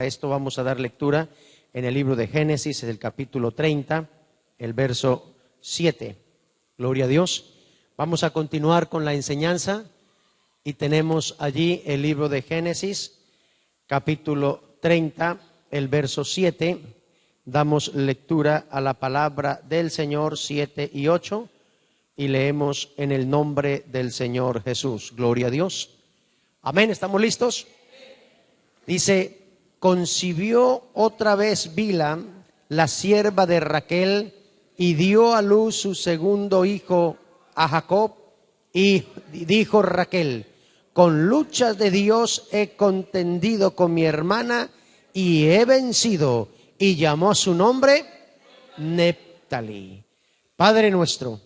A esto vamos a dar lectura en el libro de Génesis, en el capítulo 30, el verso 7. Gloria a Dios. Vamos a continuar con la enseñanza y tenemos allí el libro de Génesis, capítulo 30, el verso 7. Damos lectura a la palabra del Señor 7 y 8 y leemos en el nombre del Señor Jesús. Gloria a Dios. Amén. ¿Estamos listos? Dice: concibió otra vez Bilha, la sierva de Raquel, y dio a luz su segundo hijo a Jacob, y dijo Raquel: con luchas de Dios he contendido con mi hermana y he vencido, y llamó su nombre Neftalí. Padre nuestro,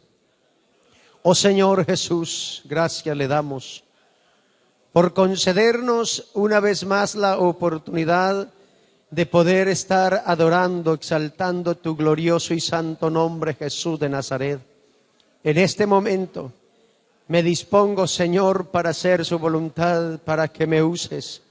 oh Señor Jesús, gracias le damos por concedernos una vez más la oportunidad de poder estar adorando, exaltando tu glorioso y santo nombre, Jesús de Nazaret. En este momento me dispongo, Señor, para hacer su voluntad, para que me uses,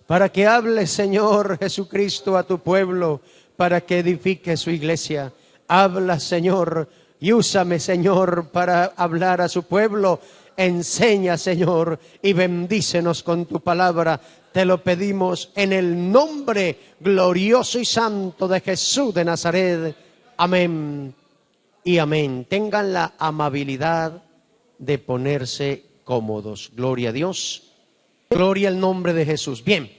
para que hables, Señor Jesucristo, a tu pueblo, para que edifique su iglesia. Habla, Señor, y úsame, Señor, para hablar a su pueblo. Enseña, Señor, y bendícenos con tu palabra. Te lo pedimos en el nombre glorioso y santo de Jesús de Nazaret. Amén y amén. Tengan la amabilidad de ponerse cómodos. Gloria a Dios. Gloria al nombre de Jesús. Bien,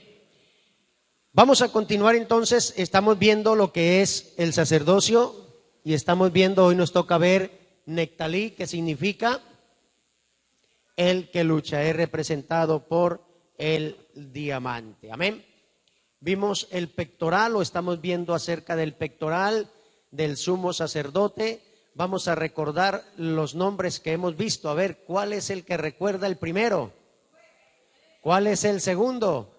vamos a continuar entonces. Estamos viendo lo que es el sacerdocio y estamos viendo, hoy nos toca ver Neftalí, que significa el que lucha, es representado por el diamante. Amén. Vimos el pectoral, o estamos viendo acerca del pectoral del sumo sacerdote. Vamos a recordar los nombres que hemos visto. A ver, ¿cuál es el que recuerda el primero? ¿Cuál es el segundo?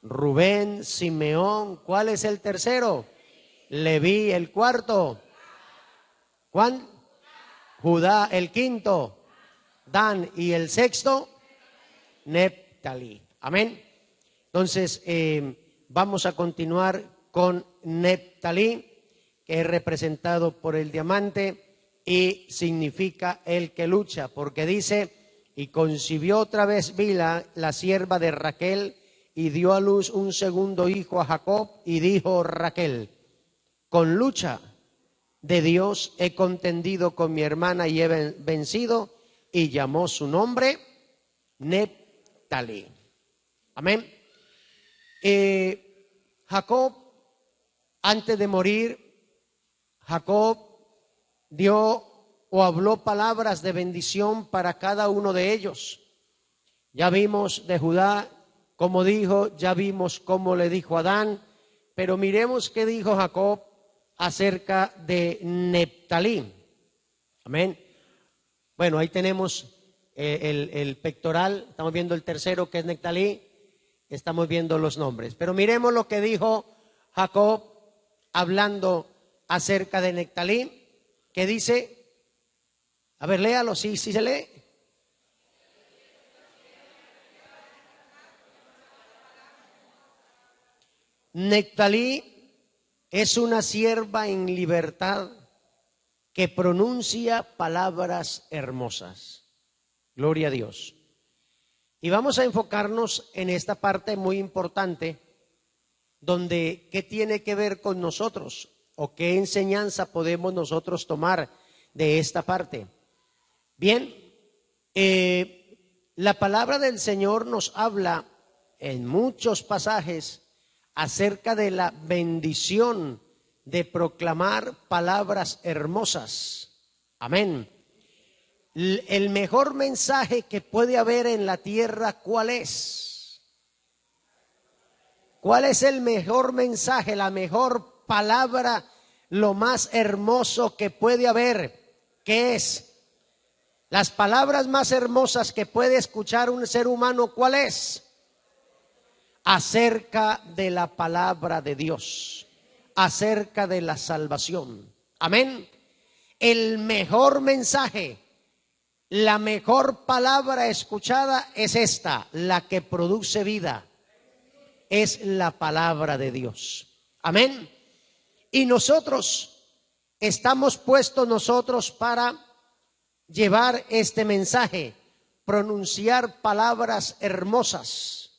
Rubén, Simeón. ¿Cuál es el tercero? Leví. ¿El cuarto? ¿Juan? Judá. ¿El quinto? Dan. Y el sexto, Neftalí. Amén. Entonces, vamos a continuar con Neftalí, que es representado por el diamante y significa el que lucha, porque dice: y concibió otra vez Bilha, la sierva de Raquel, y dio a luz un segundo hijo a Jacob, y dijo Raquel: con lucha de Dios he contendido con mi hermana y he vencido, y llamó su nombre Neftalí. Amén. Jacob, antes de morir, Jacob dio o habló palabras de bendición para cada uno de ellos. Ya vimos de Judá cómo dijo, ya vimos cómo le dijo a Adán, pero miremos qué dijo Jacob acerca de Neftalí. Amén. Bueno, ahí tenemos el pectoral, estamos viendo el tercero, que es Neftalí, estamos viendo los nombres. Pero miremos lo que dijo Jacob hablando acerca de Neftalí, que dice, a ver, léalo, sí se lee. Neftalí es una sierva en libertad que pronuncia palabras hermosas. Gloria a Dios. Y vamos a enfocarnos en esta parte muy importante, donde qué tiene que ver con nosotros o qué enseñanza podemos nosotros tomar de esta parte. Bien, la palabra del Señor nos habla en muchos pasajes acerca de la bendición de proclamar palabras hermosas. Amén. El mejor mensaje que puede haber en la tierra, ¿cuál es? ¿Cuál es el mejor mensaje, la mejor palabra, lo más hermoso que puede haber? ¿Qué es? Las palabras más hermosas que puede escuchar un ser humano, ¿cuál es? Acerca de la palabra de Dios, acerca de la salvación. Amén. El mejor mensaje, la mejor palabra escuchada es esta, la que produce vida. es la palabra de Dios. Amén. Y nosotros estamos puestos para llevar este mensaje, pronunciar palabras hermosas.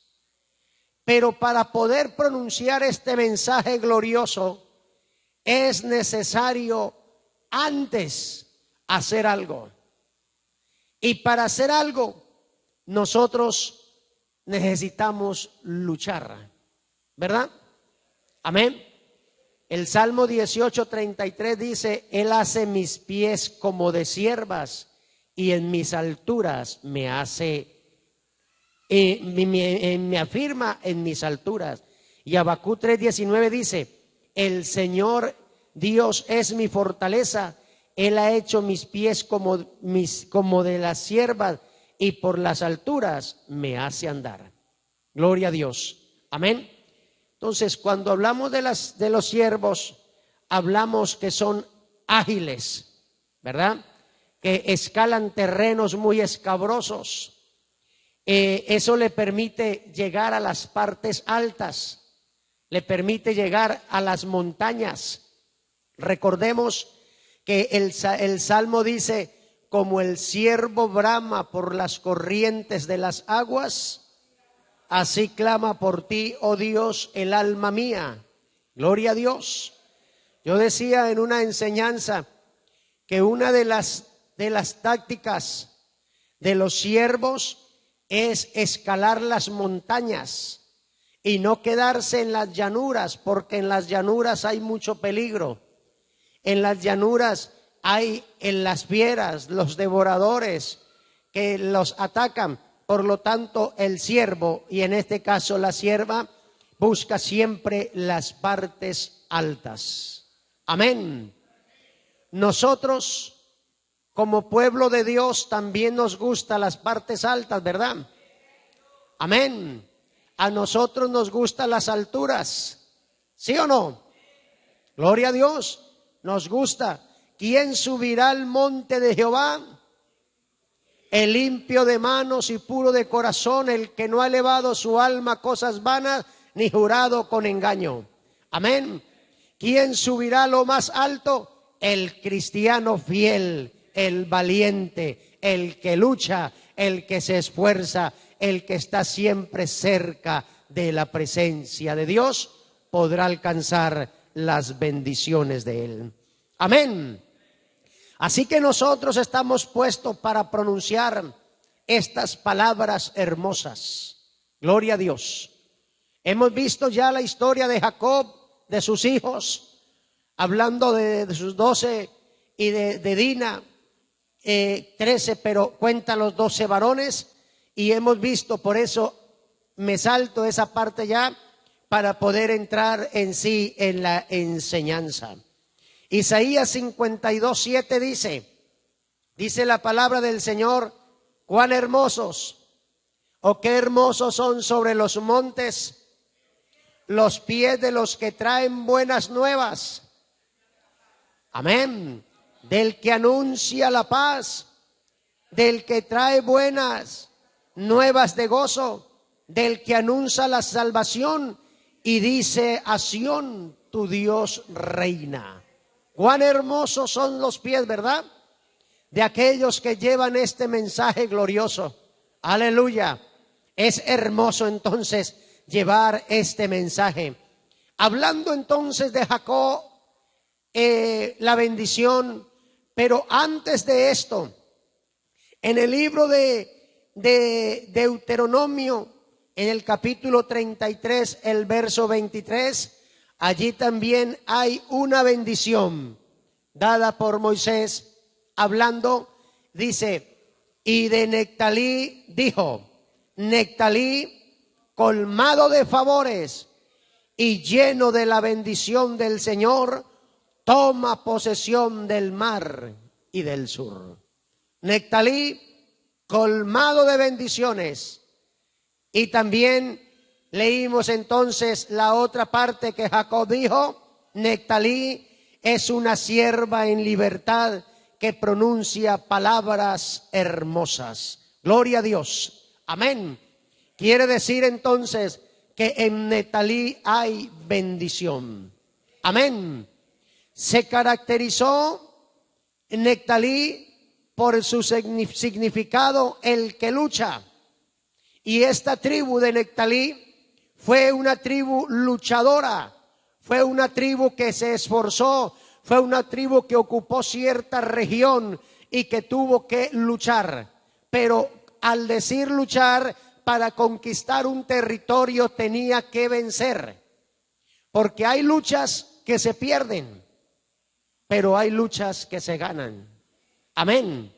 Pero para poder pronunciar este mensaje glorioso es necesario antes hacer algo. Y para hacer algo nosotros necesitamos luchar, ¿verdad? Amén. El Salmo 18:33 dice: Él hace mis pies como de ciervas y en mis alturas me afirma en mis alturas. Y Habacuc 3:19 dice: el Señor Dios es mi fortaleza, Él ha hecho mis pies como de las ciervas y por las alturas me hace andar. Gloria a Dios. Amén. Entonces, cuando hablamos de los siervos, hablamos que son ágiles, ¿verdad? Que escalan terrenos muy escabrosos. Eso le permite llegar a las partes altas, le permite llegar a las montañas. Recordemos que el Salmo dice: como el ciervo brama por las corrientes de las aguas, así clama por ti, oh Dios, el alma mía. Gloria a Dios. Yo decía en una enseñanza que una de las tácticas de los siervos es escalar las montañas y no quedarse en las llanuras, porque en las llanuras hay mucho peligro. En las llanuras hay las fieras, los devoradores que los atacan. Por lo tanto, el siervo, y en este caso la sierva, busca siempre las partes altas. Amén. Nosotros, como pueblo de Dios, también nos gustan las partes altas, ¿verdad? Amén. A nosotros nos gustan las alturas, ¿sí o no? Gloria a Dios, nos gusta. ¿Quién subirá al monte de Jehová? El limpio de manos y puro de corazón, el que no ha elevado su alma a cosas vanas, ni jurado con engaño. Amén. ¿Quién subirá a lo más alto? El cristiano fiel, el valiente, el que lucha, el que se esfuerza, el que está siempre cerca de la presencia de Dios, podrá alcanzar las bendiciones de Él. Amén. Así que nosotros estamos puestos para pronunciar estas palabras hermosas. Gloria a Dios. Hemos visto ya la historia de Jacob, de sus hijos, hablando de sus 12 y de Dina, 13, pero cuenta los 12 varones. Y hemos visto, por eso me salto esa parte ya, para poder entrar en sí en la enseñanza. Isaías 52:7 dice la palabra del Señor: cuán hermosos o qué hermosos son sobre los montes los pies de los que traen buenas nuevas. Amén. Del que anuncia la paz, del que trae buenas nuevas de gozo, del que anuncia la salvación y dice a Sión: tu Dios reina. Cuán hermosos son los pies, ¿verdad?, de aquellos que llevan este mensaje glorioso. Aleluya. Es hermoso entonces llevar este mensaje. Hablando entonces de Jacob, la bendición, pero antes de esto, en el libro de Deuteronomio, en el capítulo 33, el verso 23, allí también hay una bendición dada por Moisés, hablando, dice: y de Nectalí dijo: Nectalí, colmado de favores y lleno de la bendición del Señor, toma posesión del mar y del sur. Nectalí, colmado de bendiciones. Y también leímos entonces la otra parte que Jacob dijo: Nectalí es una sierva en libertad que pronuncia palabras hermosas. Gloria a Dios. Amén. Quiere decir entonces que en Neftalí hay bendición. Amén. Se caracterizó Neftalí por su significado, el que lucha. Y esta tribu de Neftalí fue una tribu luchadora, fue una tribu que se esforzó, fue una tribu que ocupó cierta región y que tuvo que luchar. Pero al decir luchar, para conquistar un territorio tenía que vencer. Porque hay luchas que se pierden, pero hay luchas que se ganan. Amén.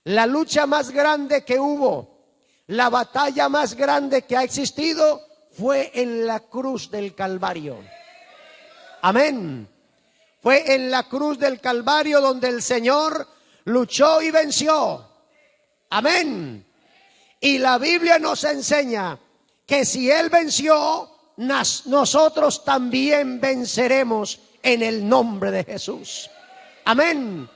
La lucha más grande que hubo, la batalla más grande que ha existido, fue en la cruz del Calvario. Amén. Fue en la cruz del Calvario donde el Señor luchó y venció. Amén. Y la Biblia nos enseña que si Él venció, nosotros también venceremos en el nombre de Jesús. Amén.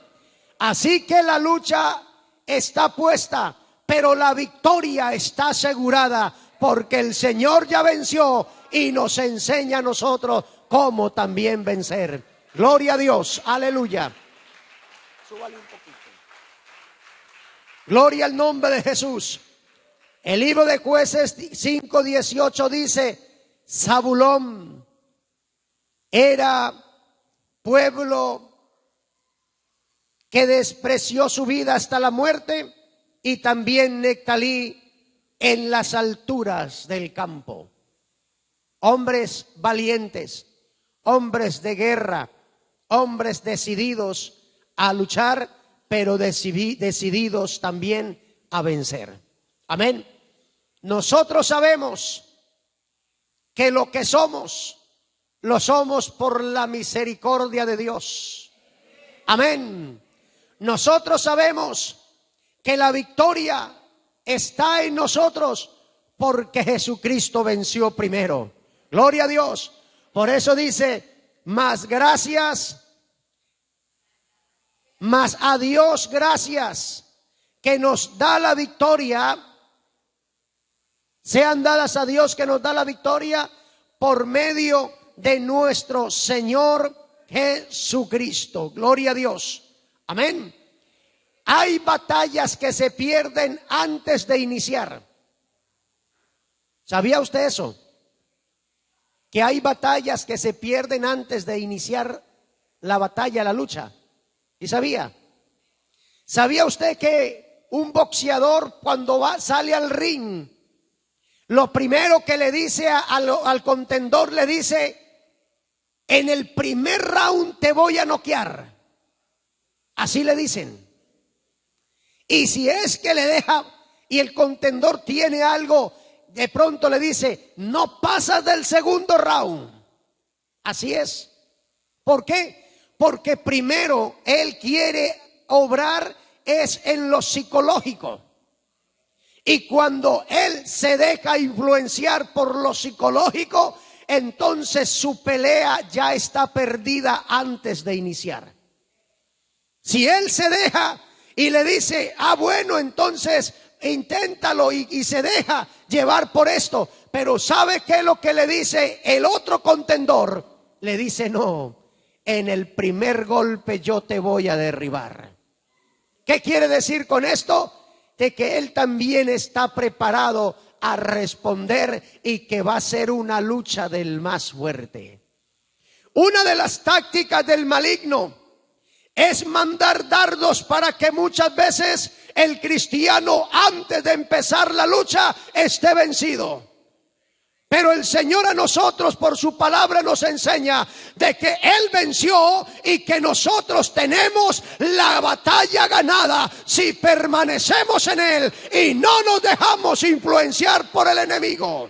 Así que la lucha está puesta, pero la victoria está asegurada, porque el Señor ya venció y nos enseña a nosotros cómo también vencer. Gloria a Dios, aleluya. Súbale un poquito. Gloria al nombre de Jesús. El libro de Jueces 5:18 dice: Zabulón era pueblo que despreció su vida hasta la muerte, y también Neftalí en las alturas del campo. Hombres valientes, hombres de guerra, hombres decididos a luchar, pero decididos también a vencer. Amén. Nosotros sabemos que lo que somos, lo somos por la misericordia de Dios. Amén. Nosotros sabemos que la victoria está en nosotros porque Jesucristo venció primero. Gloria a Dios. Por eso dice: más gracias, más a Dios gracias, que nos da la victoria. Sean dadas a Dios que nos da la victoria por medio de nuestro Señor Jesucristo. Gloria a Dios. Amén. Hay batallas que se pierden antes de iniciar. ¿Sabía usted eso? Que hay batallas que se pierden antes de iniciar la batalla, la lucha. ¿Y sabía? ¿Sabía usted que un boxeador cuando sale al ring, lo primero que le dice al contendor, le dice: en el primer round te voy a noquear? Así le dicen. Y si es que le deja y el contendor tiene algo, de pronto le dice: no pasas del segundo round. Así es. ¿Por qué? Porque primero él quiere obrar es en lo psicológico. Y cuando él se deja influenciar por lo psicológico, entonces su pelea ya está perdida antes de iniciar. Si él se deja y le dice: bueno, entonces inténtalo, y se deja llevar por esto, pero ¿sabe qué es lo que le dice el otro contendor? Le dice: no, en el primer golpe yo te voy a derribar. ¿Qué quiere decir con esto? De que él también está preparado a responder y que va a ser una lucha del más fuerte. Una de las tácticas del maligno es mandar dardos para que muchas veces el cristiano, antes de empezar la lucha, esté vencido. Pero el Señor a nosotros por su palabra nos enseña de que Él venció y que nosotros tenemos la batalla ganada si permanecemos en Él y no nos dejamos influenciar por el enemigo.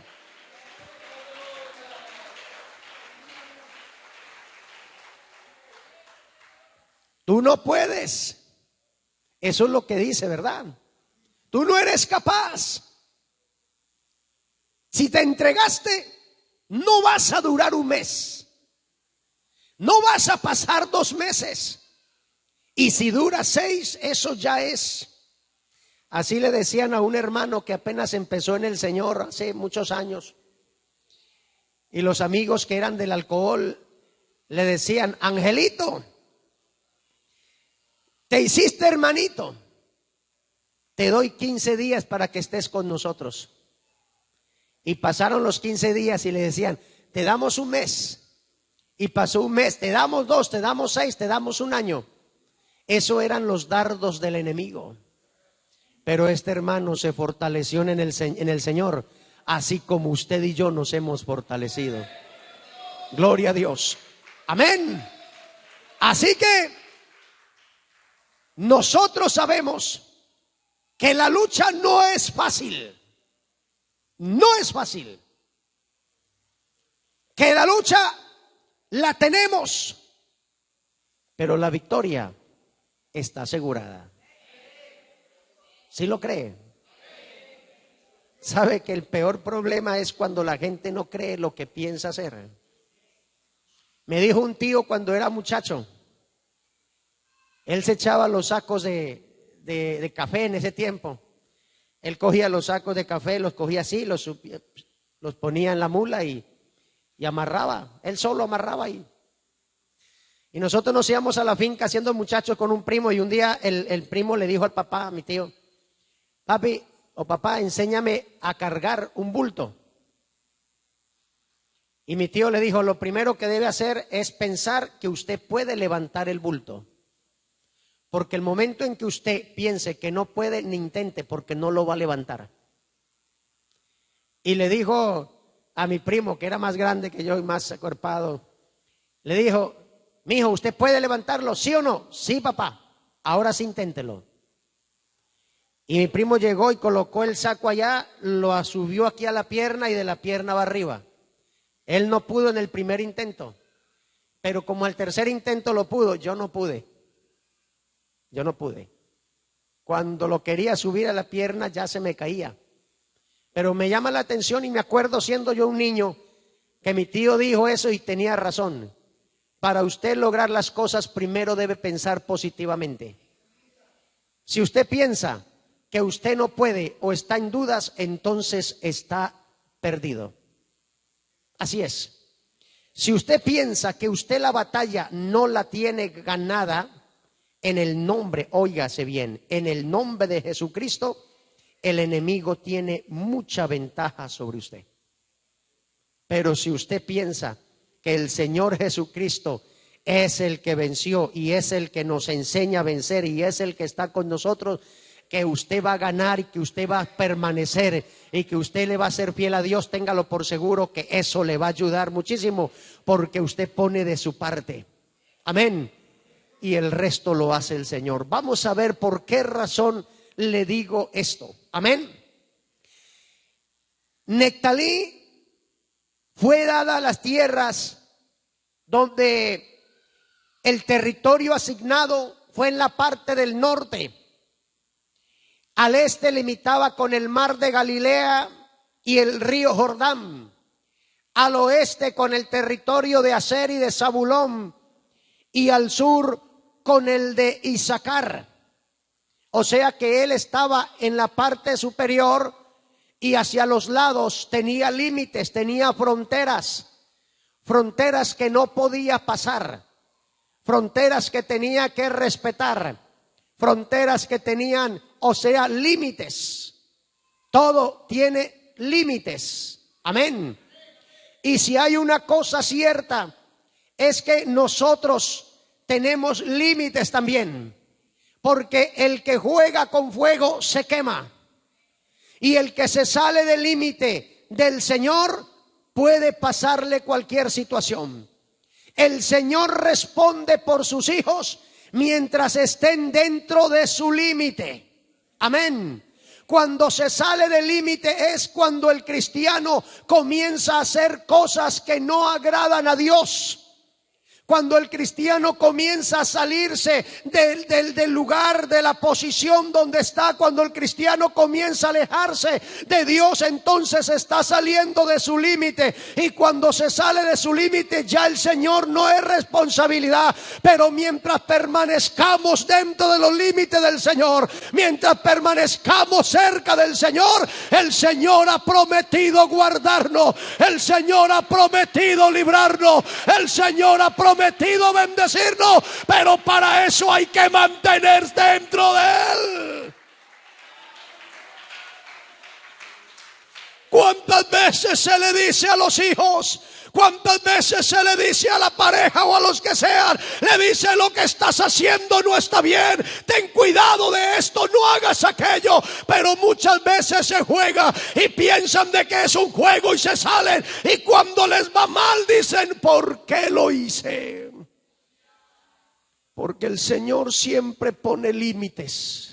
Tú no puedes. Eso es lo que dice, ¿verdad? Tú no eres capaz. Si te entregaste, no vas a durar un mes. No vas a pasar 2 meses. Y si dura 6, eso ya es. Así le decían a un hermano que apenas empezó en el Señor hace muchos años. Y los amigos que eran del alcohol le decían: Angelito, te hiciste hermanito, te doy 15 días para que estés con nosotros. Y pasaron los 15 días y le decían: te damos un mes. Y pasó un mes, te damos 2, te damos 6, te damos un año. Eso eran los dardos del enemigo. Pero este hermano se fortaleció en el Señor, así como usted y yo nos hemos fortalecido. Gloria a Dios. Amén. Así que nosotros sabemos que la lucha no es fácil. No es fácil. Que la lucha la tenemos, pero la victoria está asegurada. ¿Sí lo cree? ¿Sabe que el peor problema es cuando la gente no cree lo que piensa hacer? Me dijo un tío cuando era muchacho, él se echaba los sacos de café en ese tiempo. Él cogía los sacos de café, los cogía así, los ponía en la mula y amarraba. Él solo amarraba ahí. Y nosotros nos íbamos a la finca siendo muchachos con un primo, y un día el primo le dijo al papá, a mi tío: papi o papá, enséñame a cargar un bulto. Y mi tío le dijo: lo primero que debe hacer es pensar que usted puede levantar el bulto. Porque el momento en que usted piense que no puede, ni intente, porque no lo va a levantar. Y le dijo a mi primo, que era más grande que yo y más acuerpado, le dijo: mijo, ¿usted puede levantarlo, sí o no? Sí, papá, ahora sí inténtelo. Y mi primo llegó y colocó el saco allá, lo subió aquí a la pierna y de la pierna va arriba. Él no pudo en el primer intento, pero como al tercer intento lo pudo, yo no pude. Cuando lo quería subir a la pierna ya se me caía. Pero me llama la atención y me acuerdo, siendo yo un niño, que mi tío dijo eso y tenía razón. Para usted lograr las cosas, primero debe pensar positivamente. Si usted piensa que usted no puede o está en dudas, entonces está perdido. Así es. Si usted piensa que usted la batalla no la tiene ganada, en el nombre, óigase bien, en el nombre de Jesucristo, el enemigo tiene mucha ventaja sobre usted. Pero si usted piensa que el Señor Jesucristo es el que venció y es el que nos enseña a vencer y es el que está con nosotros, que usted va a ganar y que usted va a permanecer y que usted le va a ser fiel a Dios, téngalo por seguro que eso le va a ayudar muchísimo, porque usted pone de su parte. Amén. Y el resto lo hace el Señor. Vamos a ver por qué razón le digo esto. Amén. Neftalí fue dada a las tierras donde el territorio asignado fue en la parte del norte. Al este limitaba con el mar de Galilea y el río Jordán. Al oeste con el territorio de Aser y de Zabulón, y al sur con el de Isaacar. O sea que él estaba en la parte superior y hacia los lados tenía límites, tenía fronteras que no podía pasar, fronteras que tenía que respetar, fronteras que tenían, o sea, límites. Todo tiene límites. Amén. Y si hay una cosa cierta, es que nosotros tenemos límites también, porque el que juega con fuego se quema, y el que se sale del límite del Señor puede pasarle cualquier situación. El Señor responde por sus hijos mientras estén dentro de su límite. Amén. Cuando se sale del límite es cuando el cristiano comienza a hacer cosas que no agradan a Dios. Cuando el cristiano comienza a salirse del lugar, de la posición donde está, cuando el cristiano comienza a alejarse de Dios, entonces está saliendo de su límite. Y cuando se sale de su límite, ya el Señor no es responsabilidad. Pero mientras permanezcamos dentro de los límites del Señor, mientras permanezcamos cerca del Señor, el Señor ha prometido guardarnos, el Señor ha prometido librarnos, el Señor ha prometido bendecirnos, pero para eso hay que mantenerse dentro de Él. ¿Cuántas veces se le dice a los hijos? ¿Cuántas veces se le dice a la pareja o a los que sean? Le dice: lo que estás haciendo no está bien, ten cuidado de esto, no hagas aquello. Pero muchas veces se juega y piensan de que es un juego y se salen. Y cuando les va mal dicen: ¿por qué lo hice? Porque el Señor siempre pone límites.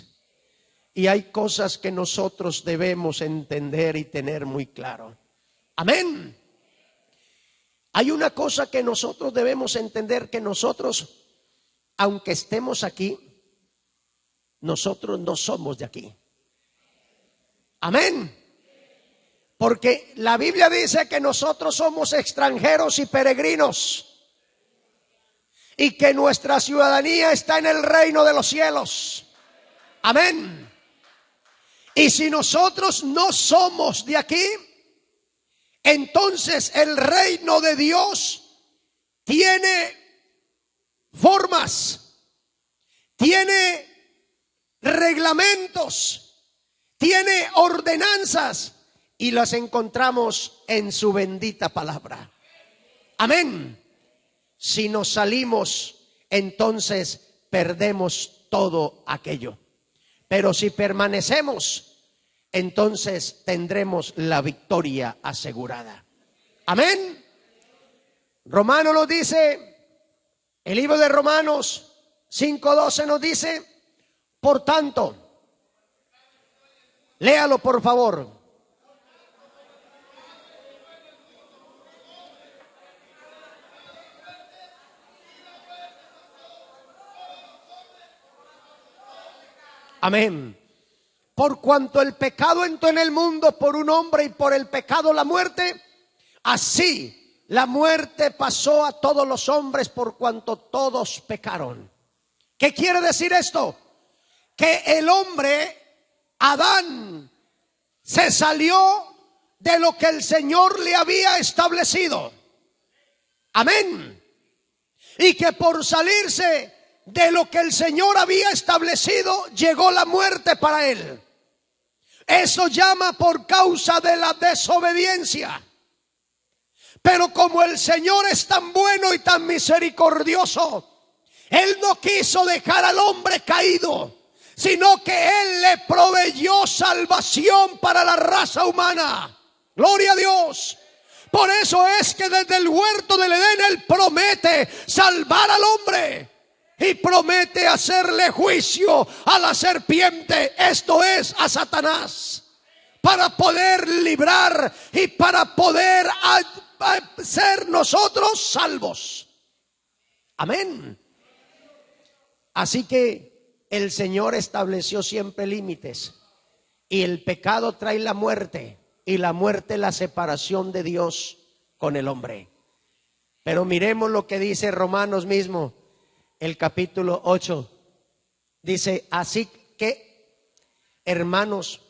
Y hay cosas que nosotros debemos entender y tener muy claro. Amén. Hay una cosa que nosotros debemos entender, que nosotros, aunque estemos aquí, nosotros no somos de aquí. Amén. Porque la Biblia dice que nosotros somos extranjeros y peregrinos, y que nuestra ciudadanía está en el reino de los cielos. Amén. Y si nosotros no somos de aquí, entonces el reino de Dios tiene formas, tiene reglamentos, tiene ordenanzas, y las encontramos en su bendita palabra. Amén. Si nos salimos, entonces perdemos todo aquello. Pero si permanecemos, entonces tendremos la victoria asegurada. Amén. Romanos nos dice, el libro de Romanos 5:12 nos dice: por tanto, léalo por favor. Amén. Por cuanto el pecado entró en el mundo por un hombre, y por el pecado la muerte, así la muerte pasó a todos los hombres por cuanto todos pecaron. ¿Qué quiere decir esto? Que el hombre, Adán, se salió de lo que el Señor le había establecido. Amén. Y que por salirse de lo que el Señor había establecido, llegó la muerte para él. Eso llama por causa de la desobediencia. Pero como el Señor es tan bueno y tan misericordioso, Él no quiso dejar al hombre caído, sino que Él le proveyó salvación para la raza humana. Gloria a Dios. Por eso es que desde el huerto del Edén Él promete salvar al hombre. Y promete hacerle juicio a la serpiente, esto es, a Satanás, para poder librar y para poder ser nosotros salvos. Amén. Así que el Señor estableció siempre límites, y el pecado trae la muerte, y la muerte la separación de Dios con el hombre. Pero miremos lo que dice Romanos mismo. El capítulo 8 dice: así que, hermanos,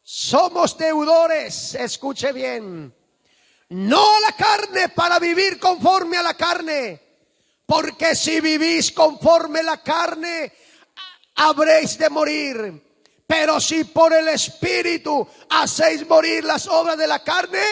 somos deudores, escuche bien, no a la carne para vivir conforme a la carne, porque si vivís conforme a la carne, habréis de morir. Pero si por el Espíritu hacéis morir las obras de la carne,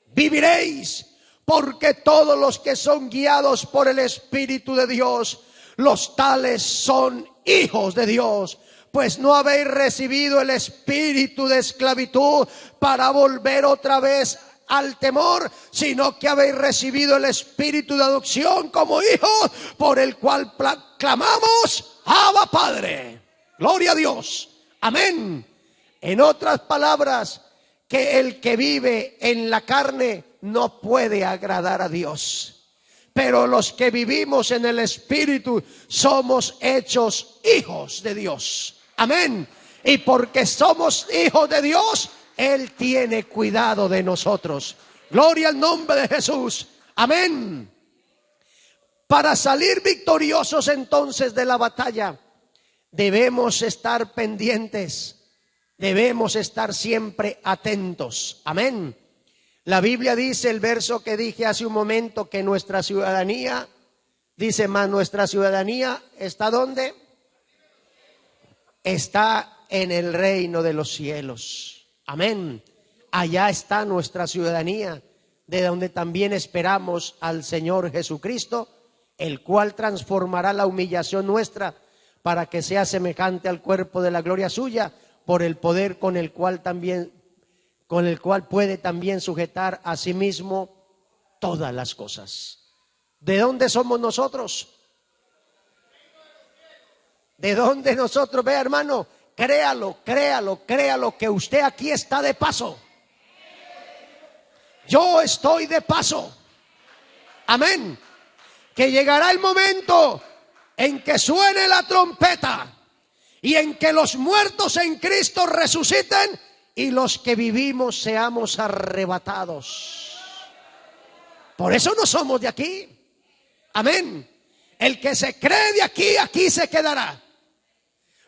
viviréis. Porque todos los que son guiados por el Espíritu de Dios, los tales son hijos de Dios. Pues no habéis recibido el espíritu de esclavitud para volver otra vez al temor, sino que habéis recibido el espíritu de adopción como hijos, por el cual clamamos: Abba, Padre. Gloria a Dios. Amén. En otras palabras, que el que vive en la carne no puede agradar a Dios. pero los que vivimos en el Espíritu somos hechos hijos de Dios. Amén. Y porque somos hijos de Dios, Él tiene cuidado de nosotros. Gloria al nombre de Jesús. Amén. Para salir victoriosos entonces de la batalla, debemos estar pendientes, debemos estar siempre atentos. Amén. La Biblia dice, el verso que dije hace un momento, que nuestra ciudadanía, dice más, nuestra ciudadanía ¿está dónde? Está en el reino de los cielos. Amén. Allá está nuestra ciudadanía, de donde también esperamos al Señor Jesucristo, el cual transformará la humillación nuestra para que sea semejante al cuerpo de la gloria suya, por el poder con el cual puede también sujetar a sí mismo todas las cosas. ¿De dónde somos nosotros? ¿De dónde nosotros? Vea, hermano, créalo que usted aquí está de paso. Yo estoy de paso. Amén. Que llegará el momento en que suene la trompeta y en que los muertos en Cristo resuciten y los que vivimos seamos arrebatados. Por eso no somos de aquí. Amén. El que se cree de aquí, aquí se quedará.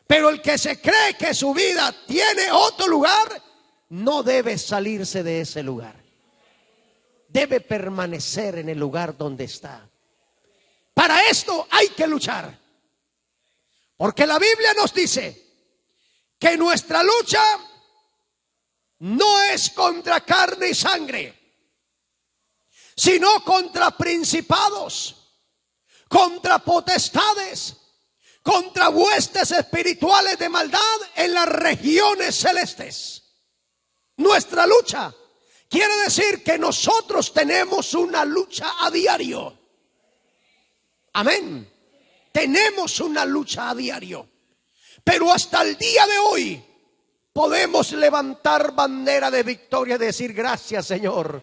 Pero el que se cree que su vida tiene otro lugar, no debe salirse de ese lugar. Debe permanecer en el lugar donde está. Para esto hay que luchar. Porque la Biblia nos dice que nuestra lucha no es contra carne y sangre, sino contra principados, contra potestades, contra huestes espirituales de maldad en las regiones celestes. Nuestra lucha quiere decir que nosotros tenemos una lucha a diario. Amén. Tenemos una lucha a diario. Pero hasta el día de hoy podemos levantar bandera de victoria y decir gracias, Señor,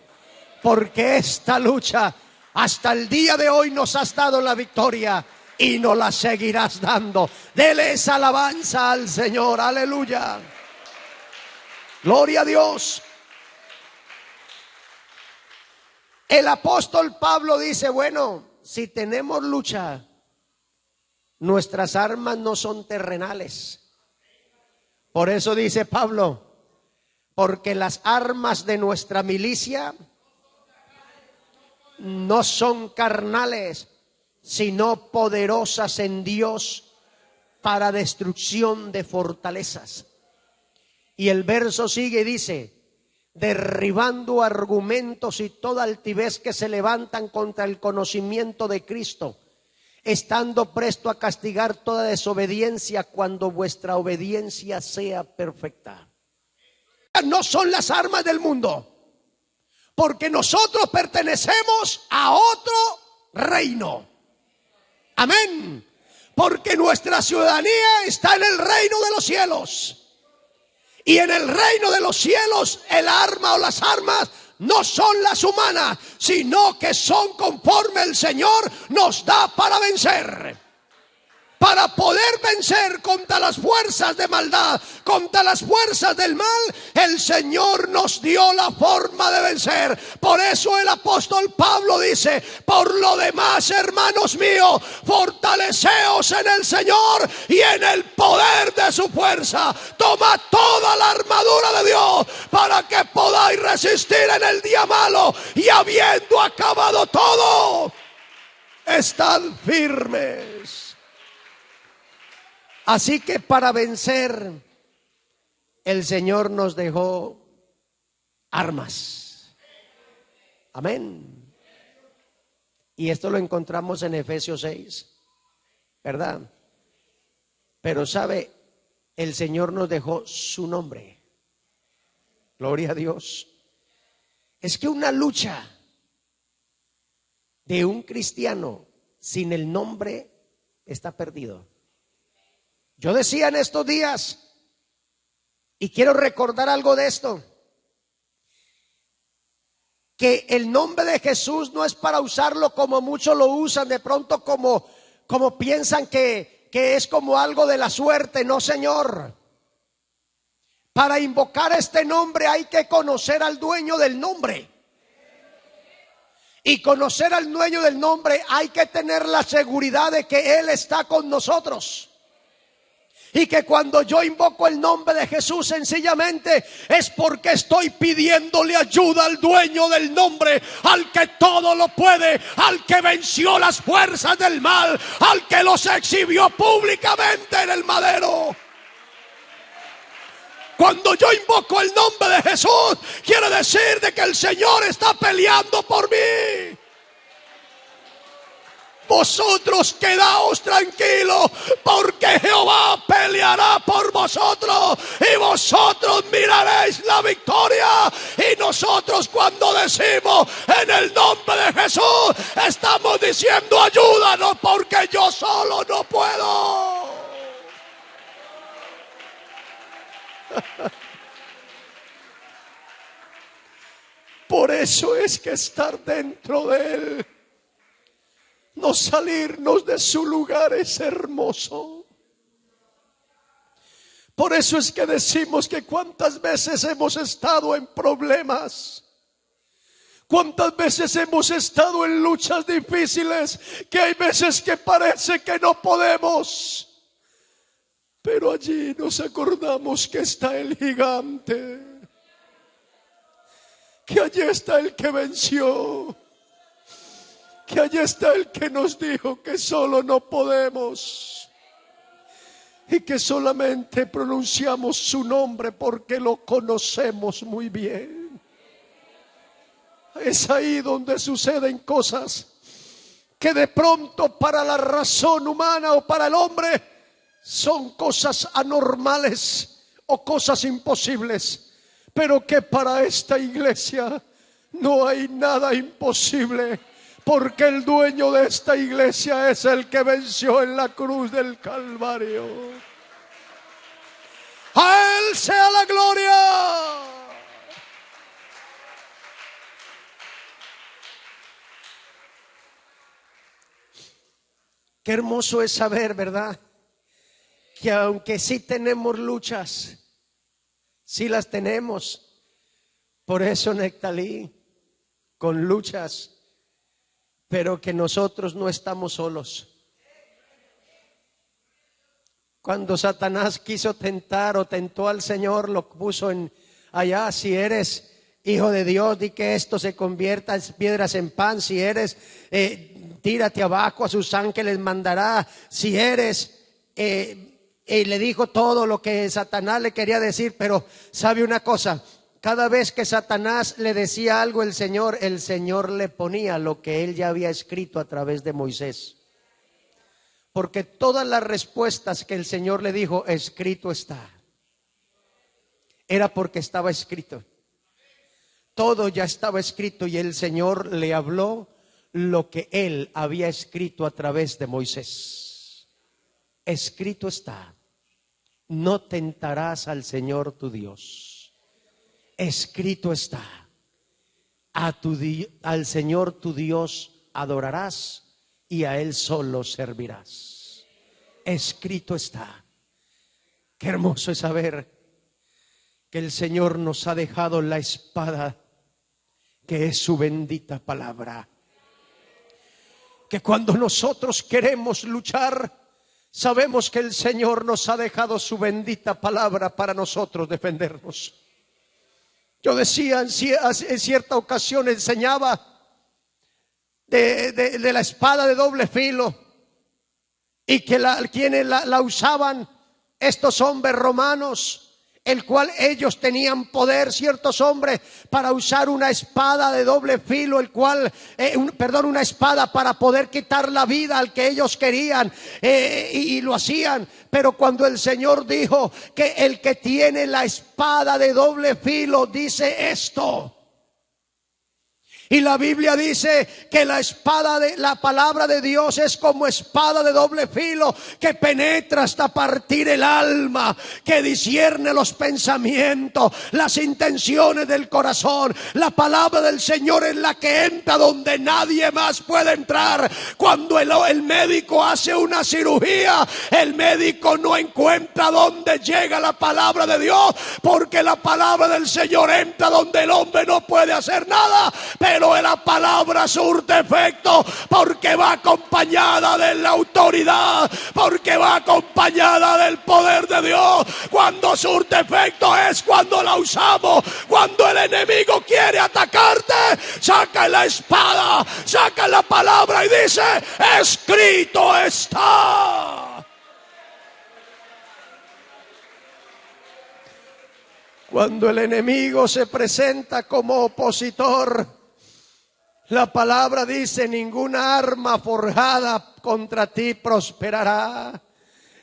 porque esta lucha hasta el día de hoy nos has dado la victoria y nos la seguirás dando. Dele esa alabanza al Señor. Aleluya. Gloria a Dios. El apóstol Pablo dice, bueno, si tenemos lucha, nuestras armas no son terrenales. Por eso dice Pablo, porque las armas de nuestra milicia no son carnales, sino poderosas en Dios para destrucción de fortalezas. Y el verso sigue y dice, derribando argumentos y toda altivez que se levantan contra el conocimiento de Cristo, estando presto a castigar toda desobediencia cuando vuestra obediencia sea perfecta. No son las armas del mundo, porque nosotros pertenecemos a otro reino. Amén. Porque nuestra ciudadanía está en el reino de los cielos. Y en el reino de los cielos el arma o las armas no son las humanas, sino que son conforme el Señor nos da para vencer. Para poder vencer contra las fuerzas de maldad, contra las fuerzas del mal, el Señor nos dio la forma de vencer. Por eso el apóstol Pablo dice, por lo demás, hermanos míos, fortaleceos en el Señor y en el poder de su fuerza. Toma toda la armadura de Dios para que podáis resistir en el día malo, y habiendo acabado todo, estad firmes. Así que para vencer, el Señor nos dejó armas. Amén. Y esto lo encontramos en Efesios 6, ¿verdad? Pero sabe, el Señor nos dejó su nombre. Gloria a Dios. Es que una lucha de un cristiano sin el nombre está perdido. Yo decía en estos días, y quiero recordar algo de esto, que el nombre de Jesús no es para usarlo como muchos lo usan, de pronto como piensan que es como algo de la suerte. No, Señor. Para invocar este nombre hay que conocer al dueño del nombre. Y conocer al dueño del nombre hay que tener la seguridad de que Él está con nosotros. Y que cuando yo invoco el nombre de Jesús, sencillamente es porque estoy pidiéndole ayuda al dueño del nombre, al que todo lo puede, al que venció las fuerzas del mal, al que los exhibió públicamente en el madero. Cuando yo invoco el nombre de Jesús, quiere decir de que el Señor está peleando por mí. Vosotros quedaos tranquilos, porque Jehová peleará por vosotros y vosotros miraréis la victoria. Y nosotros, cuando decimos en el nombre de Jesús, estamos diciendo ayúdanos, porque yo solo no puedo. Por eso es que estar dentro de Él, no salirnos de su lugar, es hermoso. Por eso es que decimos que cuántas veces hemos estado en problemas, cuántas veces hemos estado en luchas difíciles, que hay veces que parece que no podemos, pero allí nos acordamos que está el gigante, que allí está el que venció, que allí está el que nos dijo que solo no podemos y que solamente pronunciamos su nombre porque lo conocemos muy bien. Es ahí donde suceden cosas que de pronto para la razón humana o para el hombre son cosas anormales o cosas imposibles, pero que para esta iglesia no hay nada imposible, porque el dueño de esta iglesia es el que venció en la cruz del Calvario. A Él sea la gloria. Qué hermoso es saber, ¿verdad?, que aunque sí tenemos luchas, sí las tenemos. Por eso Nectalí, con luchas, pero que nosotros no estamos solos. Cuando Satanás quiso tentar o tentó al Señor, lo puso allá: si eres hijo de Dios, di que esto se convierta en piedras en pan. Si eres, tírate abajo, a sus ángeles mandará. Si eres, y le dijo todo lo que Satanás le quería decir. Pero sabe una cosa, cada vez que Satanás le decía algo el Señor le ponía lo que él ya había escrito a través de Moisés. Porque todas las respuestas que el Señor le dijo, escrito está, era porque estaba escrito. Todo ya estaba escrito y el Señor le habló lo que él había escrito a través de Moisés. Escrito está: no tentarás al Señor tu Dios. Escrito está: al Señor tu Dios adorarás y a Él solo servirás. Escrito está. Qué hermoso es saber que el Señor nos ha dejado la espada, que es su bendita palabra. Que cuando nosotros queremos luchar, sabemos que el Señor nos ha dejado su bendita palabra para nosotros defendernos. Yo decía en cierta ocasión, enseñaba de la espada de doble filo, y que quienes la usaban, estos hombres romanos, el cual ellos tenían poder, ciertos hombres, para usar una espada de doble filo, una espada para poder quitar la vida al que ellos querían, y lo hacían. Pero cuando el Señor dijo que el que tiene la espada de doble filo dice esto: Y la Biblia dice que la palabra de Dios es como espada de doble filo, que penetra hasta partir el alma, que discierne los pensamientos, las intenciones del corazón. La palabra del Señor es la que entra donde nadie más puede entrar. Cuando el médico hace una cirugía, el médico no encuentra dónde llega la palabra de Dios, porque la palabra del Señor entra donde el hombre no puede hacer nada. Pero la palabra surte efecto, porque va acompañada de la autoridad, porque va acompañada del poder de Dios. Cuando surte efecto es cuando la usamos. Cuando el enemigo quiere atacarte, saca la espada, saca la palabra y dice: escrito está. Cuando el enemigo se presenta como opositor, la palabra dice: ninguna arma forjada contra ti prosperará,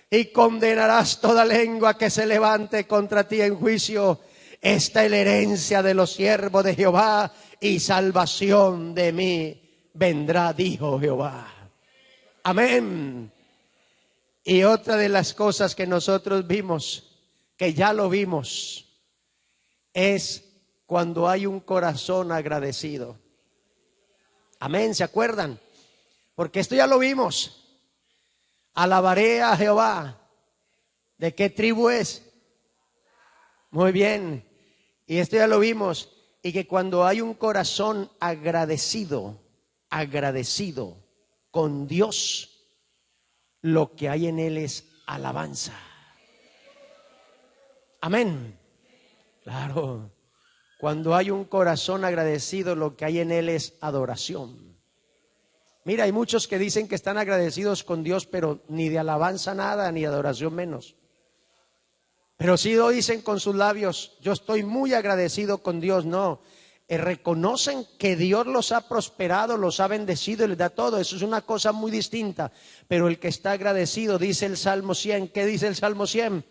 y condenarás toda lengua que se levante contra ti en juicio. Esta es la herencia de los siervos de Jehová, y salvación de mí vendrá, dijo Jehová. Amén. Y otra de las cosas que nosotros vimos, que ya lo vimos, es cuando hay un corazón agradecido. Amén, ¿se acuerdan? Porque esto ya lo vimos. Alabaré a Jehová. ¿De qué tribu es? Muy bien. Y esto ya lo vimos. Y que cuando hay un corazón agradecido con Dios, lo que hay en él es alabanza. Amén. Claro. Cuando hay un corazón agradecido, lo que hay en él es adoración. Mira, hay muchos que dicen que están agradecidos con Dios, pero ni de alabanza nada, ni de adoración menos. Pero sí lo dicen con sus labios: yo estoy muy agradecido con Dios. No, reconocen que Dios los ha prosperado, los ha bendecido y les da todo. Eso es una cosa muy distinta. Pero el que está agradecido, dice el Salmo 100. ¿Qué dice el Salmo 100?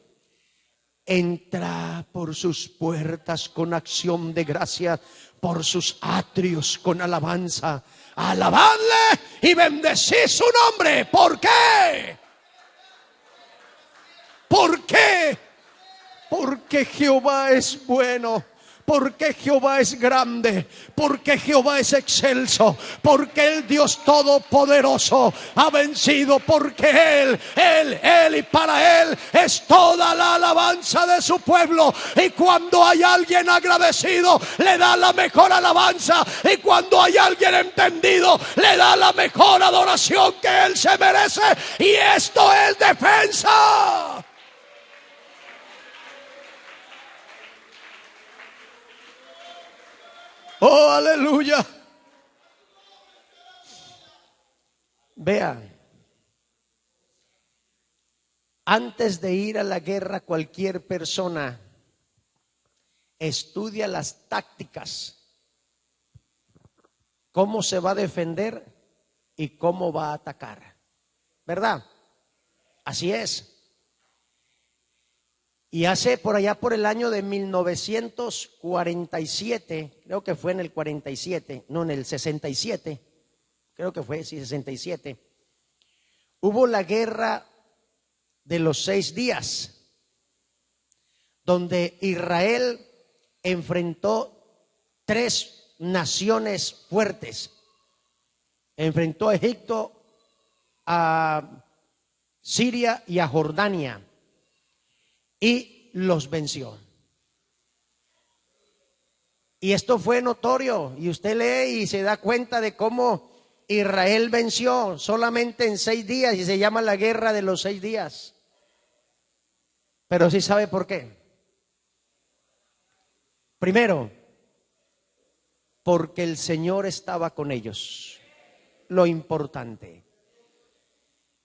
Entra por sus puertas con acción de gracia, por sus atrios con alabanza. Alabadle y bendecid su nombre. ¿Por qué? ¿Por qué? Porque Jehová es bueno. Porque Jehová es grande, porque Jehová es excelso, porque el Dios todopoderoso ha vencido, porque Él y para Él es toda la alabanza de su pueblo. Y cuando hay alguien agradecido, le da la mejor alabanza, y cuando hay alguien entendido, le da la mejor adoración que Él se merece. Y esto es defensa. Oh, aleluya. Vean, antes de ir a la guerra, cualquier persona estudia las tácticas, cómo se va a defender y cómo va a atacar, ¿verdad? Así es. Y hace por allá por el año de 1947, creo que fue en el 47, no, en el 67, creo que fue, sí, 67, hubo la guerra de los 6 días, donde Israel enfrentó 3 naciones fuertes. Enfrentó a Egipto, a Siria y a Jordania, y los venció. Y esto fue notorio, y usted lee y se da cuenta de cómo Israel venció solamente en 6 días, y se llama la guerra de los 6 días. Pero sí sabe por qué. Primero, porque el Señor estaba con ellos. Lo importante.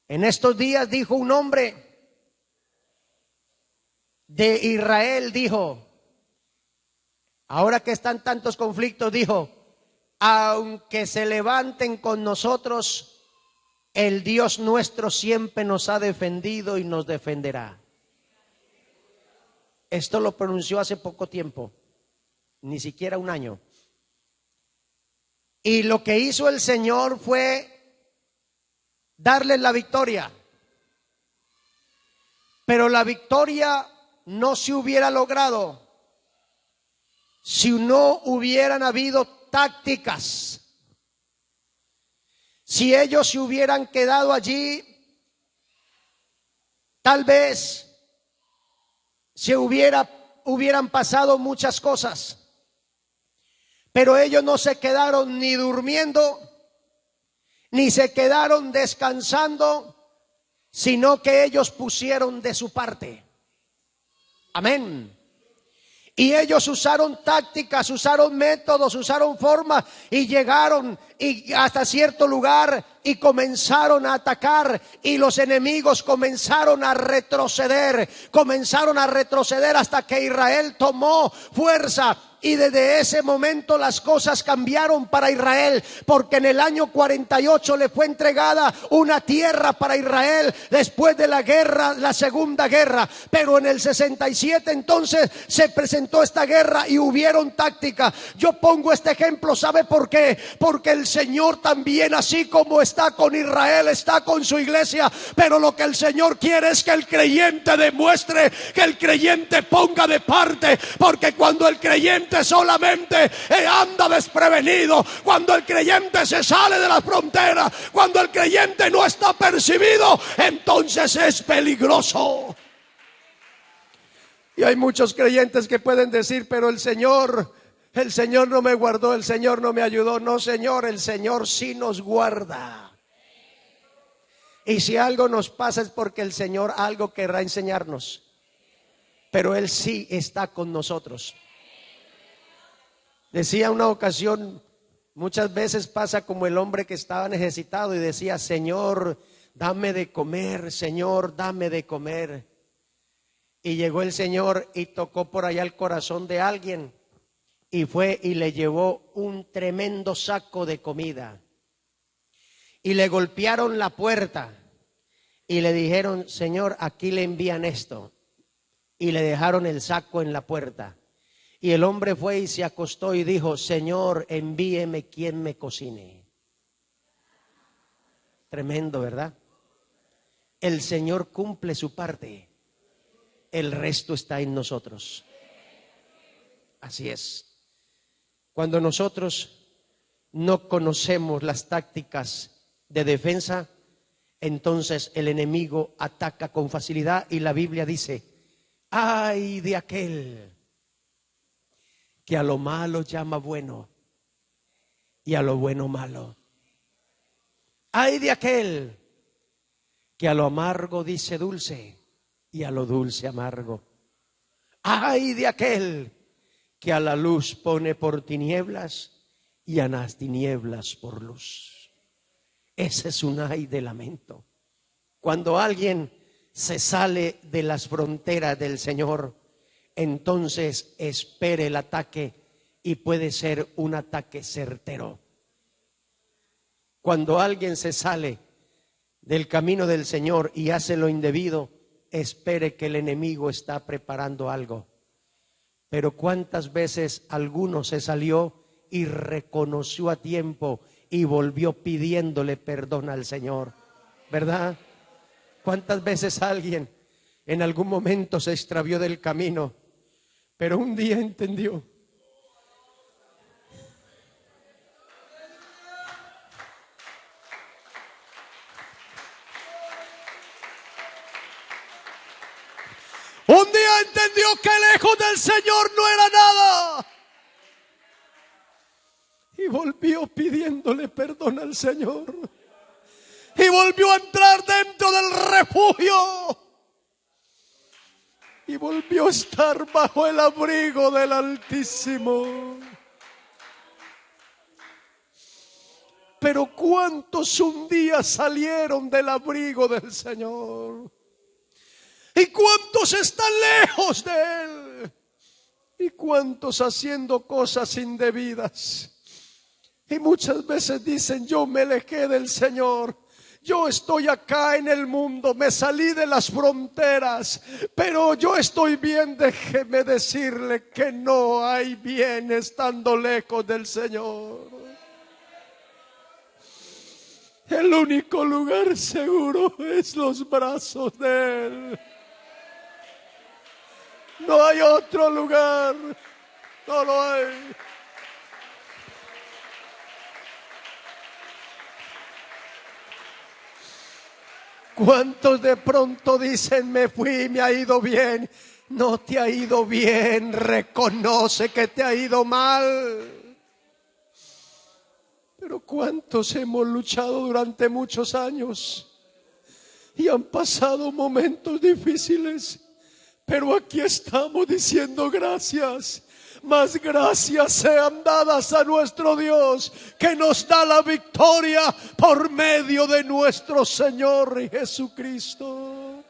En estos días dijo un hombre de Israel, dijo, ahora que están tantos conflictos, dijo, aunque se levanten con nosotros, el Dios nuestro siempre nos ha defendido y nos defenderá. Esto lo pronunció hace poco tiempo, ni siquiera un año. Y lo que hizo el Señor fue darles la victoria. Pero la victoria no se hubiera logrado si no hubieran habido tácticas. Si ellos se hubieran quedado allí, tal vez hubieran pasado muchas cosas. Pero ellos no se quedaron ni durmiendo, ni se quedaron descansando, sino que ellos pusieron de su parte. Amén. Y ellos usaron tácticas, usaron métodos, usaron formas y llegaron hasta cierto lugar y comenzaron a atacar, y los enemigos comenzaron a retroceder hasta que Israel tomó fuerza. Y desde ese momento las cosas cambiaron para Israel, porque en el año 48 le fue entregada una tierra para Israel después de la guerra, la segunda guerra. Pero en el 67 entonces se presentó esta guerra y hubieron tácticas. Yo pongo este ejemplo, ¿sabe por qué? Porque el Señor también, así como está con Israel, está con su iglesia. Pero lo que el Señor quiere es que el creyente demuestre, que el creyente ponga de parte, porque cuando el creyente solamente anda desprevenido, cuando el creyente se sale de las fronteras, cuando el creyente no está percibido, entonces es peligroso. Y hay muchos creyentes que pueden decir: pero el Señor no me guardó, el Señor no me ayudó. No, Señor, el Señor sí nos guarda. Y si algo nos pasa es porque el Señor algo querrá enseñarnos, pero Él sí está con nosotros. Decía una ocasión, muchas veces pasa como el hombre que estaba necesitado y decía: Señor, dame de comer, Señor, dame de comer. Y llegó el Señor y tocó por allá el corazón de alguien y fue y le llevó un tremendo saco de comida. Y le golpearon la puerta y le dijeron: Señor, aquí le envían esto. Y le dejaron el saco en la puerta. Y el hombre fue y se acostó y dijo: Señor, envíeme quien me cocine. Tremendo, ¿verdad? El Señor cumple su parte, el resto está en nosotros. Así es. Cuando nosotros no conocemos las tácticas de defensa, entonces el enemigo ataca con facilidad, y la Biblia dice: ay de aquel que a lo malo llama bueno y a lo bueno malo. Ay de aquel que a lo amargo dice dulce y a lo dulce amargo. Ay de aquel que a la luz pone por tinieblas y a las tinieblas por luz. Ese es un ay de lamento. Cuando alguien se sale de las fronteras del Señor, entonces espere el ataque, y puede ser un ataque certero. Cuando alguien se sale del camino del Señor y hace lo indebido, espere que el enemigo está preparando algo. Pero ¿cuántas veces alguno se salió y reconoció a tiempo y volvió pidiéndole perdón al Señor? ¿Verdad? ¿Cuántas veces alguien en algún momento se extravió del camino, pero un día entendió? Un día entendió que lejos del Señor no era nada, y volvió pidiéndole perdón al Señor, y volvió a entrar dentro del refugio, y volvió a estar bajo el abrigo del Altísimo. Pero ¿cuántos un día salieron del abrigo del Señor? ¿Y cuántos están lejos de Él? ¿Y cuántos haciendo cosas indebidas? Y muchas veces dicen: yo me alejé del Señor, yo estoy acá en el mundo, me salí de las fronteras, pero yo estoy bien. Déjeme decirle que no hay bien estando lejos del Señor. El único lugar seguro es los brazos de Él. No hay otro lugar. No lo hay. ¿Cuántos de pronto dicen, me fui, me ha ido bien? No te ha ido bien, reconoce que te ha ido mal. Pero ¿cuántos hemos luchado durante muchos años y han pasado momentos difíciles? Pero aquí estamos diciendo gracias. Más gracias sean dadas a nuestro Dios, que nos da la victoria por medio de nuestro Señor Jesucristo.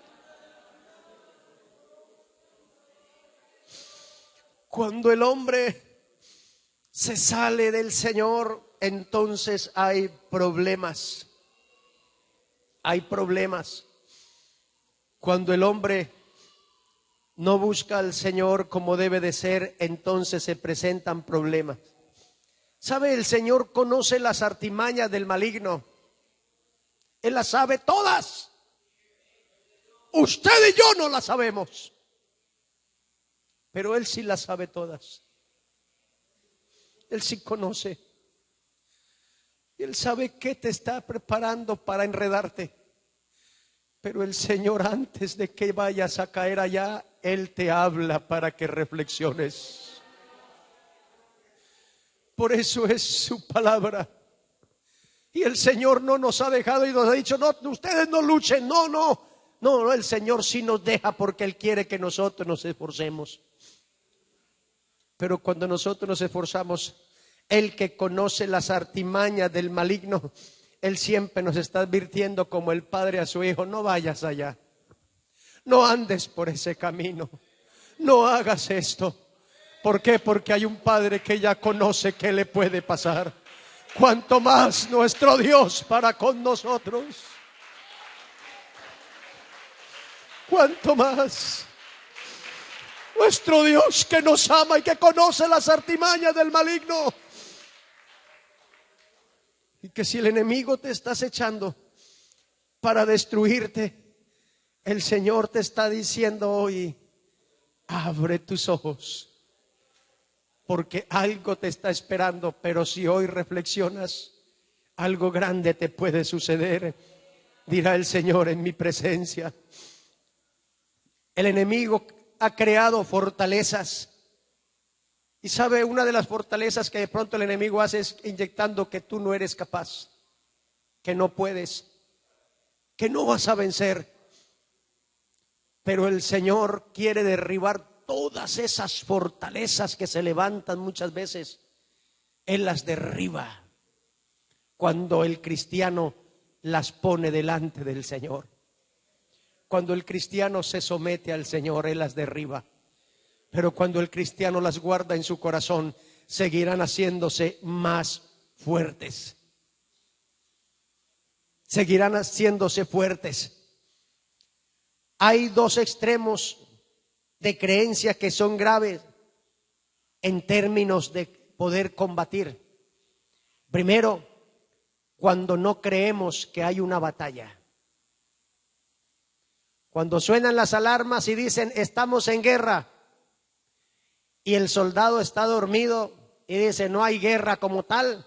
Cuando el hombre se sale del Señor, entonces hay problemas. Hay problemas. Cuando el hombre no busca al Señor como debe de ser, entonces se presentan problemas. ¿Sabe? El Señor conoce las artimañas del maligno. Él las sabe todas. Usted y yo no las sabemos, pero Él sí las sabe todas. Él sí conoce. Él sabe qué te está preparando para enredarte. Pero el Señor, antes de que vayas a caer allá, Él te habla para que reflexiones. Por eso es su palabra. Y el Señor no nos ha dejado y nos ha dicho, no, ustedes no luchen, no, el Señor sí nos deja porque Él quiere que nosotros nos esforcemos. Pero cuando nosotros nos esforzamos, Él, que conoce las artimañas del maligno, Él siempre nos está advirtiendo como el padre a su hijo, no vayas allá, no andes por ese camino, no hagas esto. ¿Por qué? Porque hay un padre que ya conoce qué le puede pasar. Cuanto más nuestro Dios para con nosotros. Cuanto más nuestro Dios, que nos ama y que conoce las artimañas del maligno. Y que si el enemigo te está acechando para destruirte, el Señor te está diciendo hoy, abre tus ojos, porque algo te está esperando. Pero si hoy reflexionas, algo grande te puede suceder, dirá el Señor en mi presencia. El enemigo ha creado fortalezas. Y sabe, una de las fortalezas que de pronto el enemigo hace es inyectando que tú no eres capaz, que no puedes, que no vas a vencer. Pero el Señor quiere derribar todas esas fortalezas que se levantan muchas veces. Él las derriba cuando el cristiano las pone delante del Señor. Cuando el cristiano se somete al Señor, Él las derriba. Pero cuando el cristiano las guarda en su corazón, seguirán haciéndose más fuertes. Seguirán haciéndose fuertes. Hay dos extremos de creencia que son graves en términos de poder combatir. Primero, cuando no creemos que hay una batalla. Cuando suenan las alarmas y dicen estamos en guerra, y el soldado está dormido y dice no hay guerra como tal,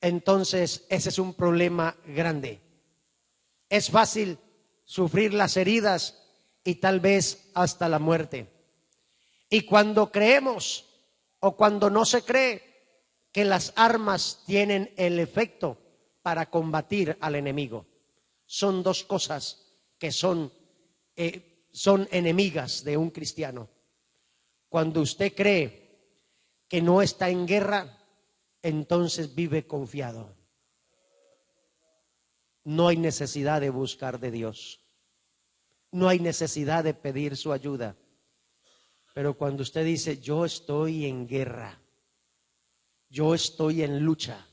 entonces ese es un problema grande. Es fácil sufrir las heridas y tal vez hasta la muerte. Y cuando creemos o cuando no se cree que las armas tienen el efecto para combatir al enemigo, son dos cosas que son enemigas de un cristiano. Cuando usted cree que no está en guerra, entonces vive confiado. No hay necesidad de buscar de Dios. No hay necesidad de pedir su ayuda. Pero cuando usted dice, yo estoy en guerra, yo estoy en lucha,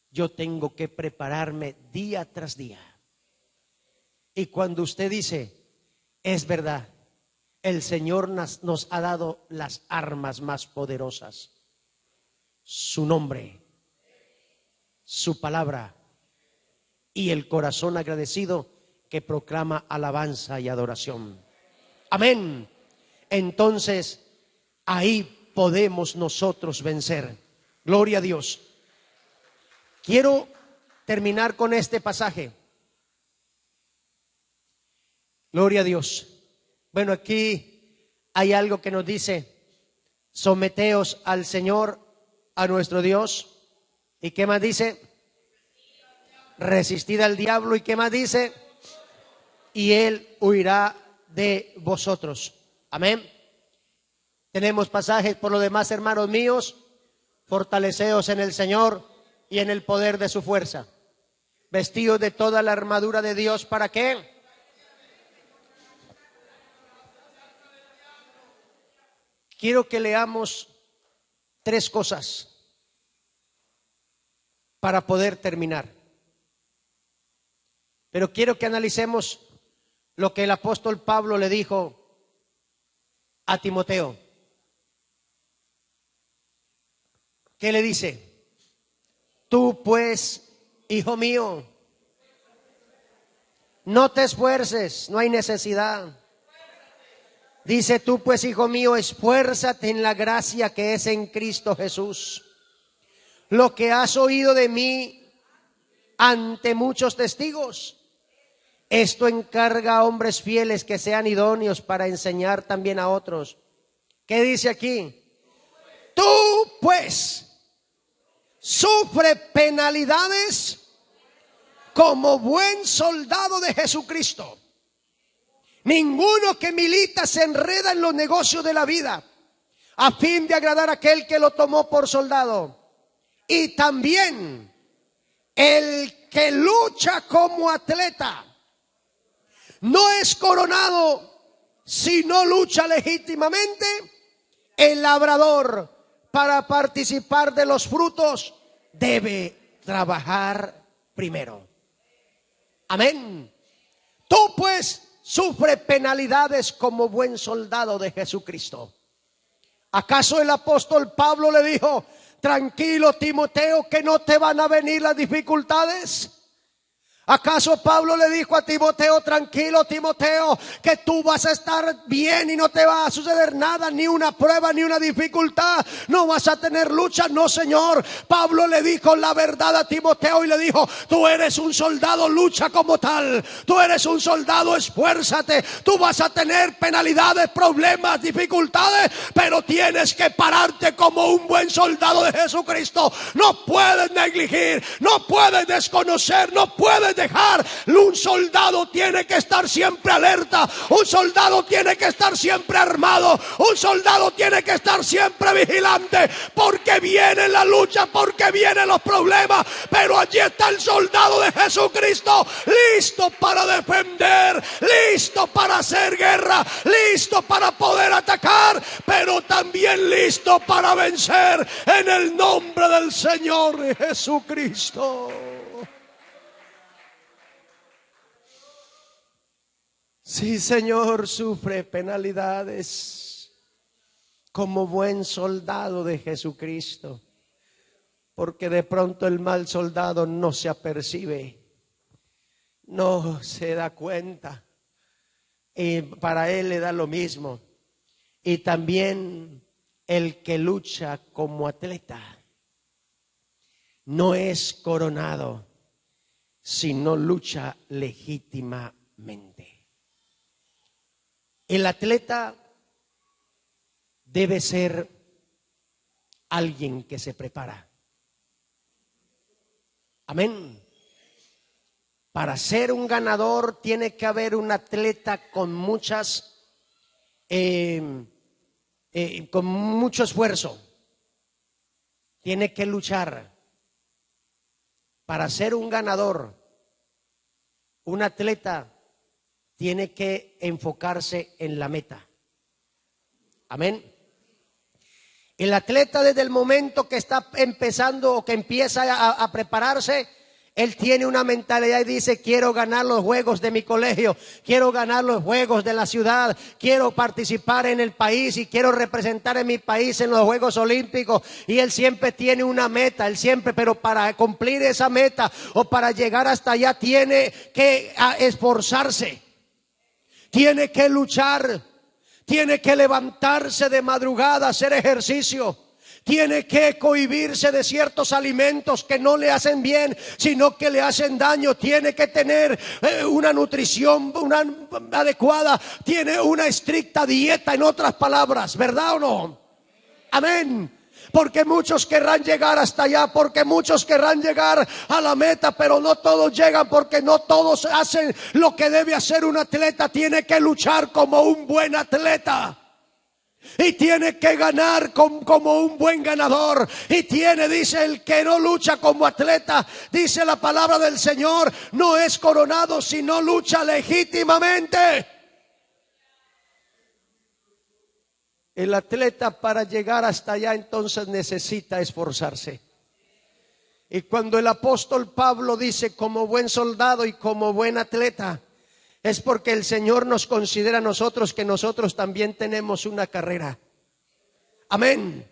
yo tengo que prepararme día tras día. Y cuando usted dice, es verdad, el Señor nos ha dado las armas más poderosas. Su nombre, su palabra, y el corazón agradecido que proclama alabanza y adoración. Amén. Entonces, ahí podemos nosotros vencer. Gloria a Dios. Quiero terminar con este pasaje. Gloria a Dios. Bueno, aquí hay algo que nos dice: someteos al Señor, a nuestro Dios. ¿Y qué más dice? Resistid al diablo. ¿Y qué más dice? Y él huirá de vosotros. Amén. Tenemos pasajes por lo demás, hermanos míos. Fortaleceos en el Señor y en el poder de su fuerza. Vestidos de toda la armadura de Dios. ¿Para qué? Quiero que leamos 3 cosas para poder terminar. Pero quiero que analicemos lo que el apóstol Pablo le dijo a Timoteo. ¿Qué le dice? Tú pues, hijo mío, no te esfuerces, no hay necesidad. Dice: tú pues, hijo mío, esfuérzate en la gracia que es en Cristo Jesús. Lo que has oído de mí ante muchos testigos, esto encarga a hombres fieles que sean idóneos para enseñar también a otros. ¿Qué dice aquí? Tú pues sufre penalidades como buen soldado de Jesucristo. Ninguno que milita se enreda en los negocios de la vida a fin de agradar a aquel que lo tomó por soldado. Y también el que lucha como atleta no es coronado si no lucha legítimamente. El labrador, para participar de los frutos, debe trabajar primero. Amén. Tú pues sufre penalidades como buen soldado de Jesucristo. ¿Acaso el apóstol Pablo le dijo: tranquilo, Timoteo, que no te van a venir las dificultades? ¿Acaso Pablo le dijo a Timoteo: tranquilo, Timoteo, que tú vas a estar bien y no te va a suceder nada, ni una prueba, ni una dificultad, no vas a tener lucha? No, señor. Pablo le dijo la verdad a Timoteo y le dijo: tú eres un soldado, lucha como tal. Tú eres un soldado, esfuérzate. Tú vas a tener penalidades, problemas, dificultades, pero tienes que pararte como un buen soldado de Jesucristo. No puedes negligir, no puedes desconocer, no puedes dejar. Un soldado tiene que estar siempre alerta. Un soldado tiene que estar siempre armado. Un soldado tiene que estar siempre vigilante, porque viene la lucha, porque vienen los problemas. Pero allí está el soldado de Jesucristo, listo para defender, listo para hacer guerra, listo para poder atacar, pero también listo para vencer en el nombre del Señor Jesucristo. Sí, Señor, sufre penalidades como buen soldado de Jesucristo, porque de pronto el mal soldado no se apercibe, no se da cuenta, y para él le da lo mismo. Y también el que lucha como atleta no es coronado si no lucha legítimamente. El atleta debe ser alguien que se prepara. Amén. Para ser un ganador tiene que haber un atleta con mucho esfuerzo. Tiene que luchar. Para ser un ganador, un atleta tiene que enfocarse en la meta. Amén. El atleta, desde el momento que está empezando o que empieza a prepararse, Él tiene una mentalidad y dice: quiero ganar los juegos de mi colegio, quiero ganar los juegos de la ciudad, quiero participar en el país y quiero representar en mi país en los Juegos Olímpicos. Y él siempre tiene una meta, pero para cumplir esa meta o para llegar hasta allá tiene que esforzarse, tiene que luchar, tiene que levantarse de madrugada, hacer ejercicio. Tiene que cohibirse de ciertos alimentos que no le hacen bien, sino que le hacen daño. Tiene que tener una nutrición adecuada. Tiene una estricta dieta, en otras palabras, ¿verdad o no? Amén. Porque muchos querrán llegar hasta allá, porque muchos querrán llegar a la meta, pero no todos llegan, porque no todos hacen lo que debe hacer un atleta. Tiene que luchar como un buen atleta. Y tiene que ganar como un buen ganador. Y dice, el que no lucha como atleta, dice la palabra del Señor, no es coronado, sino lucha legítimamente. El atleta, para llegar hasta allá, entonces necesita esforzarse. Y cuando el apóstol Pablo dice como buen soldado y como buen atleta, es porque el Señor nos considera a nosotros que nosotros también tenemos una carrera. Amén.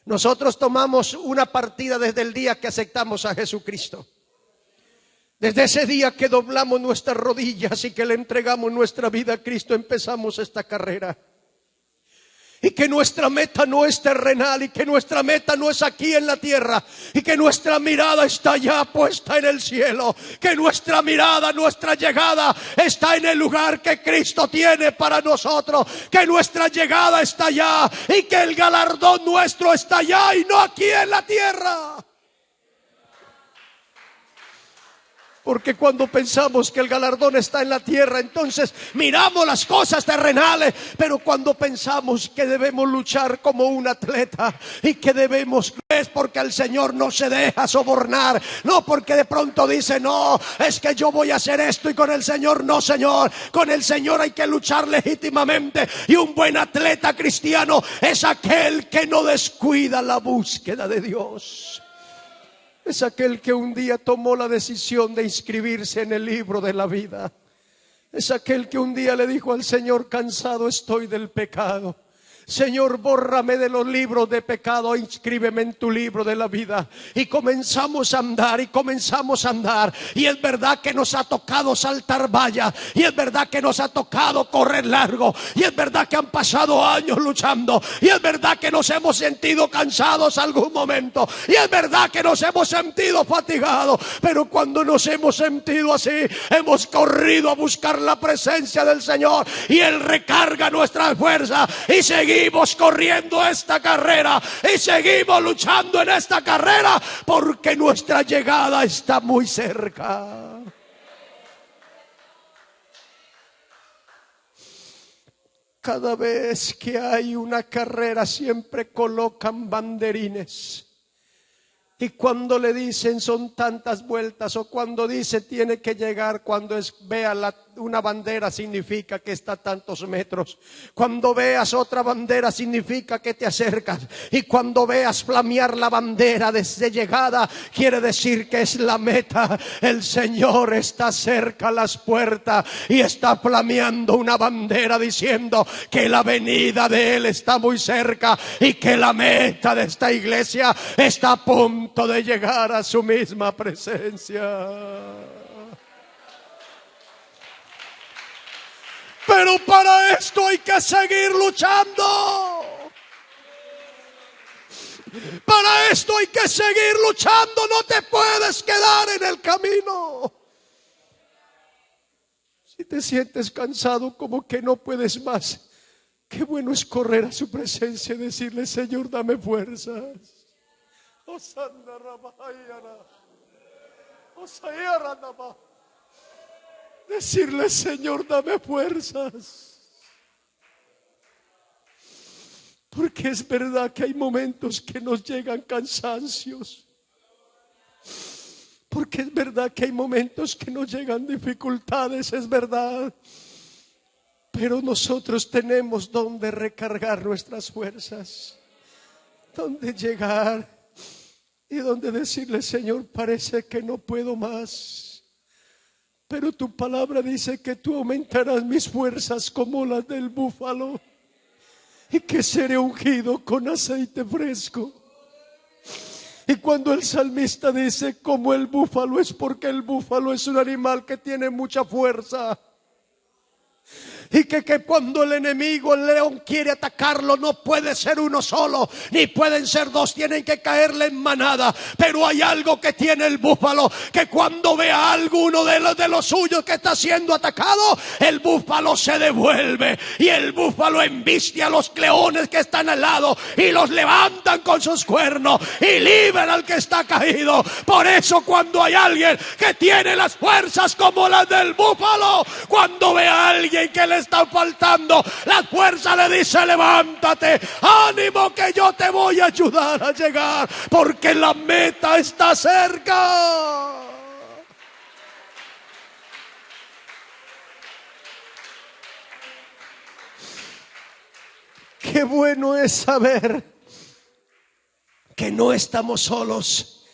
Nosotros tomamos una partida desde el día que aceptamos a Jesucristo. Desde ese día que doblamos nuestras rodillas y que le entregamos nuestra vida a Cristo, empezamos esta carrera. Y que nuestra meta no es terrenal, y que nuestra meta no es aquí en la tierra, y que nuestra mirada está ya puesta en el cielo, que nuestra mirada, nuestra llegada está en el lugar que Cristo tiene para nosotros, que nuestra llegada está allá y que el galardón nuestro está allá y no aquí en la tierra. Porque cuando pensamos que el galardón está en la tierra, entonces miramos las cosas terrenales. Pero cuando pensamos que debemos luchar como un atleta y que debemos, es porque el Señor no se deja sobornar. No porque de pronto dice, no, es que yo voy a hacer esto y con el Señor no, Señor. Con el Señor hay que luchar legítimamente. Y un buen atleta cristiano es aquel que no descuida la búsqueda de Dios. Es aquel que un día tomó la decisión de inscribirse en el libro de la vida. Es aquel que un día le dijo al Señor: cansado estoy del pecado. Señor, bórrame de los libros de pecado, inscríbeme en tu libro de la vida. Y comenzamos a andar, y es verdad que nos ha tocado saltar vallas, y es verdad que nos ha tocado correr largo, y es verdad que han pasado años luchando, y es verdad que nos hemos sentido cansados algún momento, y es verdad que nos hemos sentido fatigados. Pero cuando nos hemos sentido así, hemos corrido a buscar la presencia del Señor, y Él recarga nuestras fuerzas, y seguimos corriendo esta carrera, y seguimos luchando en esta carrera, porque nuestra llegada está muy cerca. Cada vez que hay una carrera siempre colocan banderines. Y cuando le dicen son tantas vueltas, o cuando dice tiene que llegar, cuando vea una bandera significa que está a tantos metros. Cuando veas otra bandera significa que te acercas. Y cuando veas flamear la bandera desde llegada, quiere decir que es la meta. El Señor está cerca a las puertas y está flameando una bandera diciendo que la venida de Él está muy cerca y que la meta de esta iglesia está a punto de llegar a su misma presencia. Pero para esto hay que seguir luchando. Para esto hay que seguir luchando. No te puedes quedar en el camino. Si te sientes cansado, como que no puedes más, qué bueno es correr a su presencia y decirle: Señor, dame fuerzas. Decirle: Señor, dame fuerzas. Porque es verdad que hay momentos que nos llegan cansancios. Porque es verdad que hay momentos que nos llegan dificultades, es verdad. Pero nosotros tenemos donde recargar nuestras fuerzas, donde llegar. y donde decirle: Señor, parece que no puedo más, pero tu palabra dice que tú aumentarás mis fuerzas como las del búfalo y que seré ungido con aceite fresco. Y cuando el salmista dice como el búfalo, es porque el búfalo es un animal que tiene mucha fuerza. Y que cuando el enemigo, el león, quiere atacarlo, no puede ser uno solo, ni pueden ser dos, tienen que caerle en manada. Pero hay algo que tiene el búfalo, que cuando ve a alguno de los suyos que está siendo atacado, el búfalo se devuelve. Y el búfalo embiste a los leones que están al lado y los levantan con sus cuernos y libran al que está caído. Por eso cuando hay alguien que tiene las fuerzas como las del búfalo, cuando ve a alguien que le está faltando la fuerza, le dice: levántate, ánimo, que yo te voy a ayudar a llegar, porque la meta está cerca. Qué bueno es saber que no estamos solos.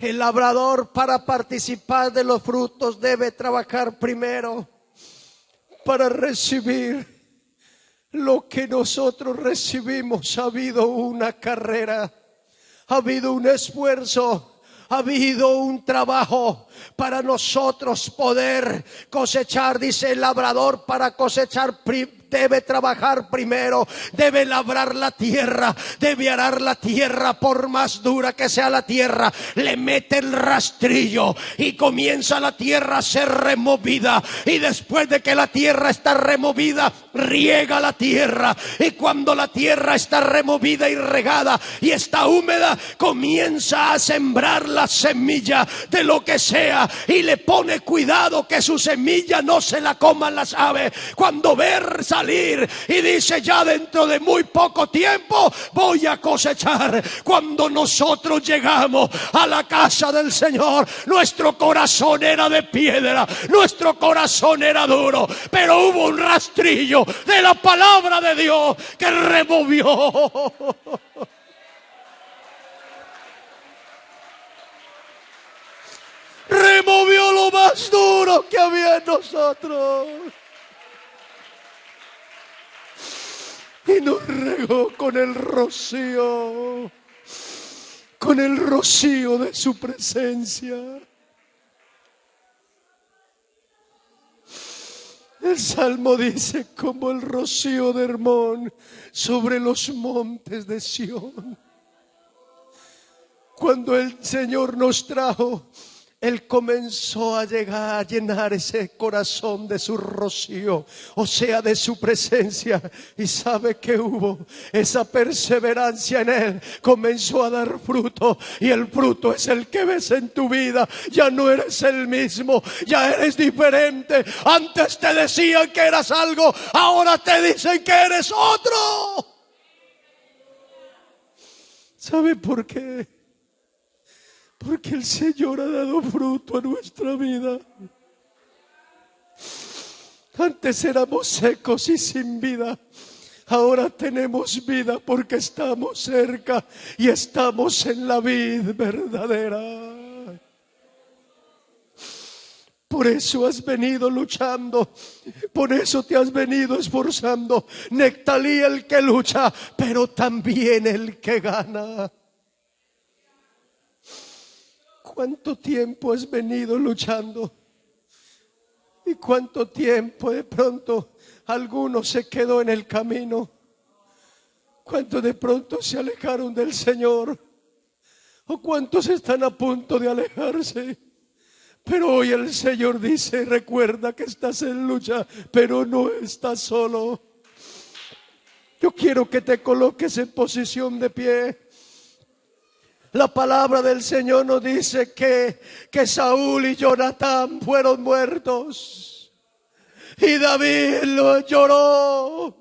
El labrador, para participar de los frutos, debe trabajar primero para recibir lo que nosotros recibimos. Ha habido una carrera, ha habido un esfuerzo, ha habido un trabajo para nosotros poder cosechar. Dice el labrador, para cosechar debe trabajar primero, debe labrar la tierra, debe arar la tierra. Por más dura que sea la tierra, le mete el rastrillo y comienza la tierra a ser removida. Y después de que la tierra está removida, riega la tierra. Y cuando la tierra está removida y regada y está húmeda, comienza a sembrar la semilla de lo que sea, y le pone cuidado que su semilla no se la coman las aves. Cuando ve salir y dice: ya dentro de muy poco tiempo voy a cosechar. Cuando nosotros llegamos a la casa del Señor, nuestro corazón era de piedra, nuestro corazón era duro, pero hubo un rastrillo de la palabra de Dios que removió. Removió lo más duro que había en nosotros y nos regó con el rocío de su presencia. El Salmo dice: como el rocío de Hermón sobre los montes de Sión. Cuando el Señor nos trajo, Él comenzó a llenar ese corazón de su rocío, o sea, de su presencia. Y sabe que hubo esa perseverancia en Él, comenzó a dar fruto, y el fruto es el que ves en tu vida. Ya no eres el mismo, ya eres diferente. Antes te decían que eras algo, ahora te dicen que eres otro. ¿Sabe por qué? Porque el Señor ha dado fruto a nuestra vida. Antes éramos secos y sin vida. Ahora tenemos vida porque estamos cerca y estamos en la vid verdadera. Por eso has venido luchando, por eso te has venido esforzando. Nectalí, el que lucha, pero también el que gana. ¿Cuánto tiempo has venido luchando? ¿Y cuánto tiempo de pronto alguno se quedó en el camino? ¿Cuántos de pronto se alejaron del Señor? ¿O cuántos están a punto de alejarse? Pero hoy el Señor dice: recuerda que estás en lucha, pero no estás solo. Yo quiero que te coloques en posición de pie. La palabra del Señor nos dice que Saúl y Jonatán fueron muertos. Y David lo lloró.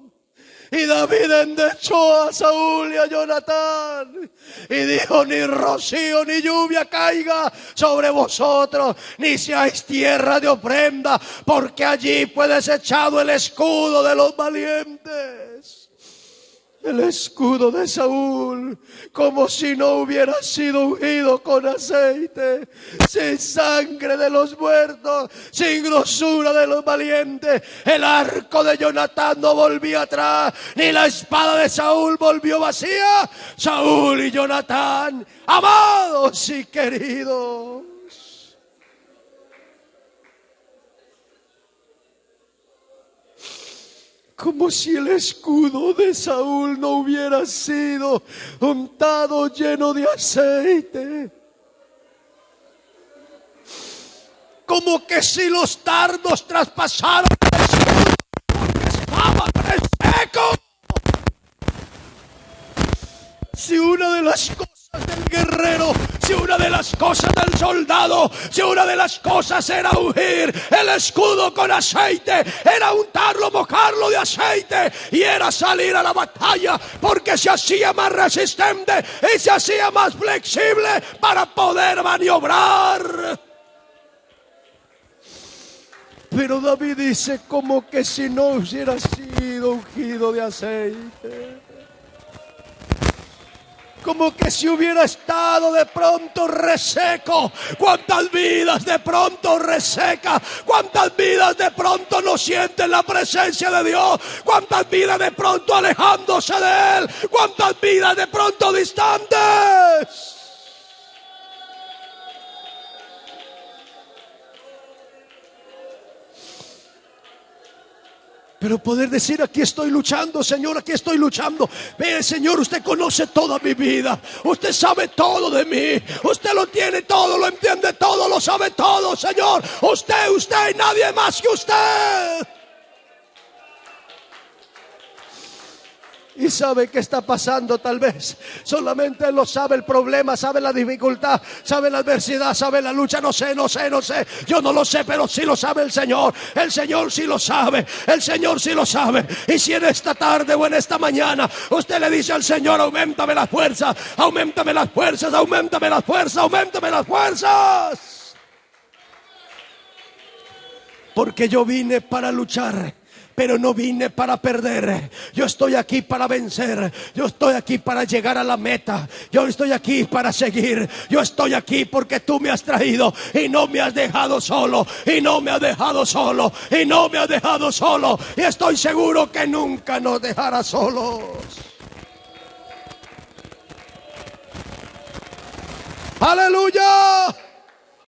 Y David endechó a Saúl y a Jonatán y dijo: ni rocío ni lluvia caiga sobre vosotros, ni seáis tierra de ofrenda, porque allí fue desechado el escudo de los valientes. el escudo de Saúl, como si no hubiera sido ungido con aceite, sin sangre de los muertos, sin grosura de los valientes. El arco de Jonatán no volvía atrás, ni la espada de Saúl volvió vacía. Saúl y Jonatán, amados y queridos. Como si el escudo de Saúl no hubiera sido untado lleno de aceite. Como que si los dardos traspasaron el escudo porque estaba reseco. Si una de las cosas del guerrero, si una de las cosas del soldado, si una de las cosas era ungir el escudo con aceite, era untarlo, mojarlo de aceite, y era salir a la batalla, porque se hacía más resistente y se hacía más flexible para poder maniobrar. Pero David dice, como que si no hubiera sido ungido de aceite. Como que si hubiera estado de pronto reseco. ¿Cuántas vidas de pronto reseca? ¿Cuántas vidas de pronto no sienten la presencia de Dios? ¿Cuántas vidas de pronto alejándose de Él? ¿Cuántas vidas de pronto distantes? Pero poder decir, aquí estoy luchando, Señor, aquí estoy luchando. Ve, Señor, usted conoce toda mi vida. Usted sabe todo de mí. Usted lo tiene todo, lo entiende todo, lo sabe todo, Señor. Usted y nadie más que usted. Y sabe qué está pasando tal vez. Solamente Él lo sabe, el problema, sabe la dificultad, sabe la adversidad, sabe la lucha. No sé. Yo no lo sé, pero sí lo sabe el Señor. El Señor sí lo sabe. El Señor sí lo sabe. Y si en esta tarde o en esta mañana usted le dice al Señor, auméntame las fuerzas, auméntame las fuerzas, auméntame las fuerzas, auméntame las fuerzas. Porque yo vine para luchar, pero no vine para perder. Yo estoy aquí para vencer. Yo estoy aquí para llegar a la meta. Yo estoy aquí para seguir. Yo estoy aquí porque tú me has traído y no me has dejado solo. Y no me has dejado solo. Y no me has dejado solo. Y estoy seguro que nunca nos dejará solos. ¡Aleluya!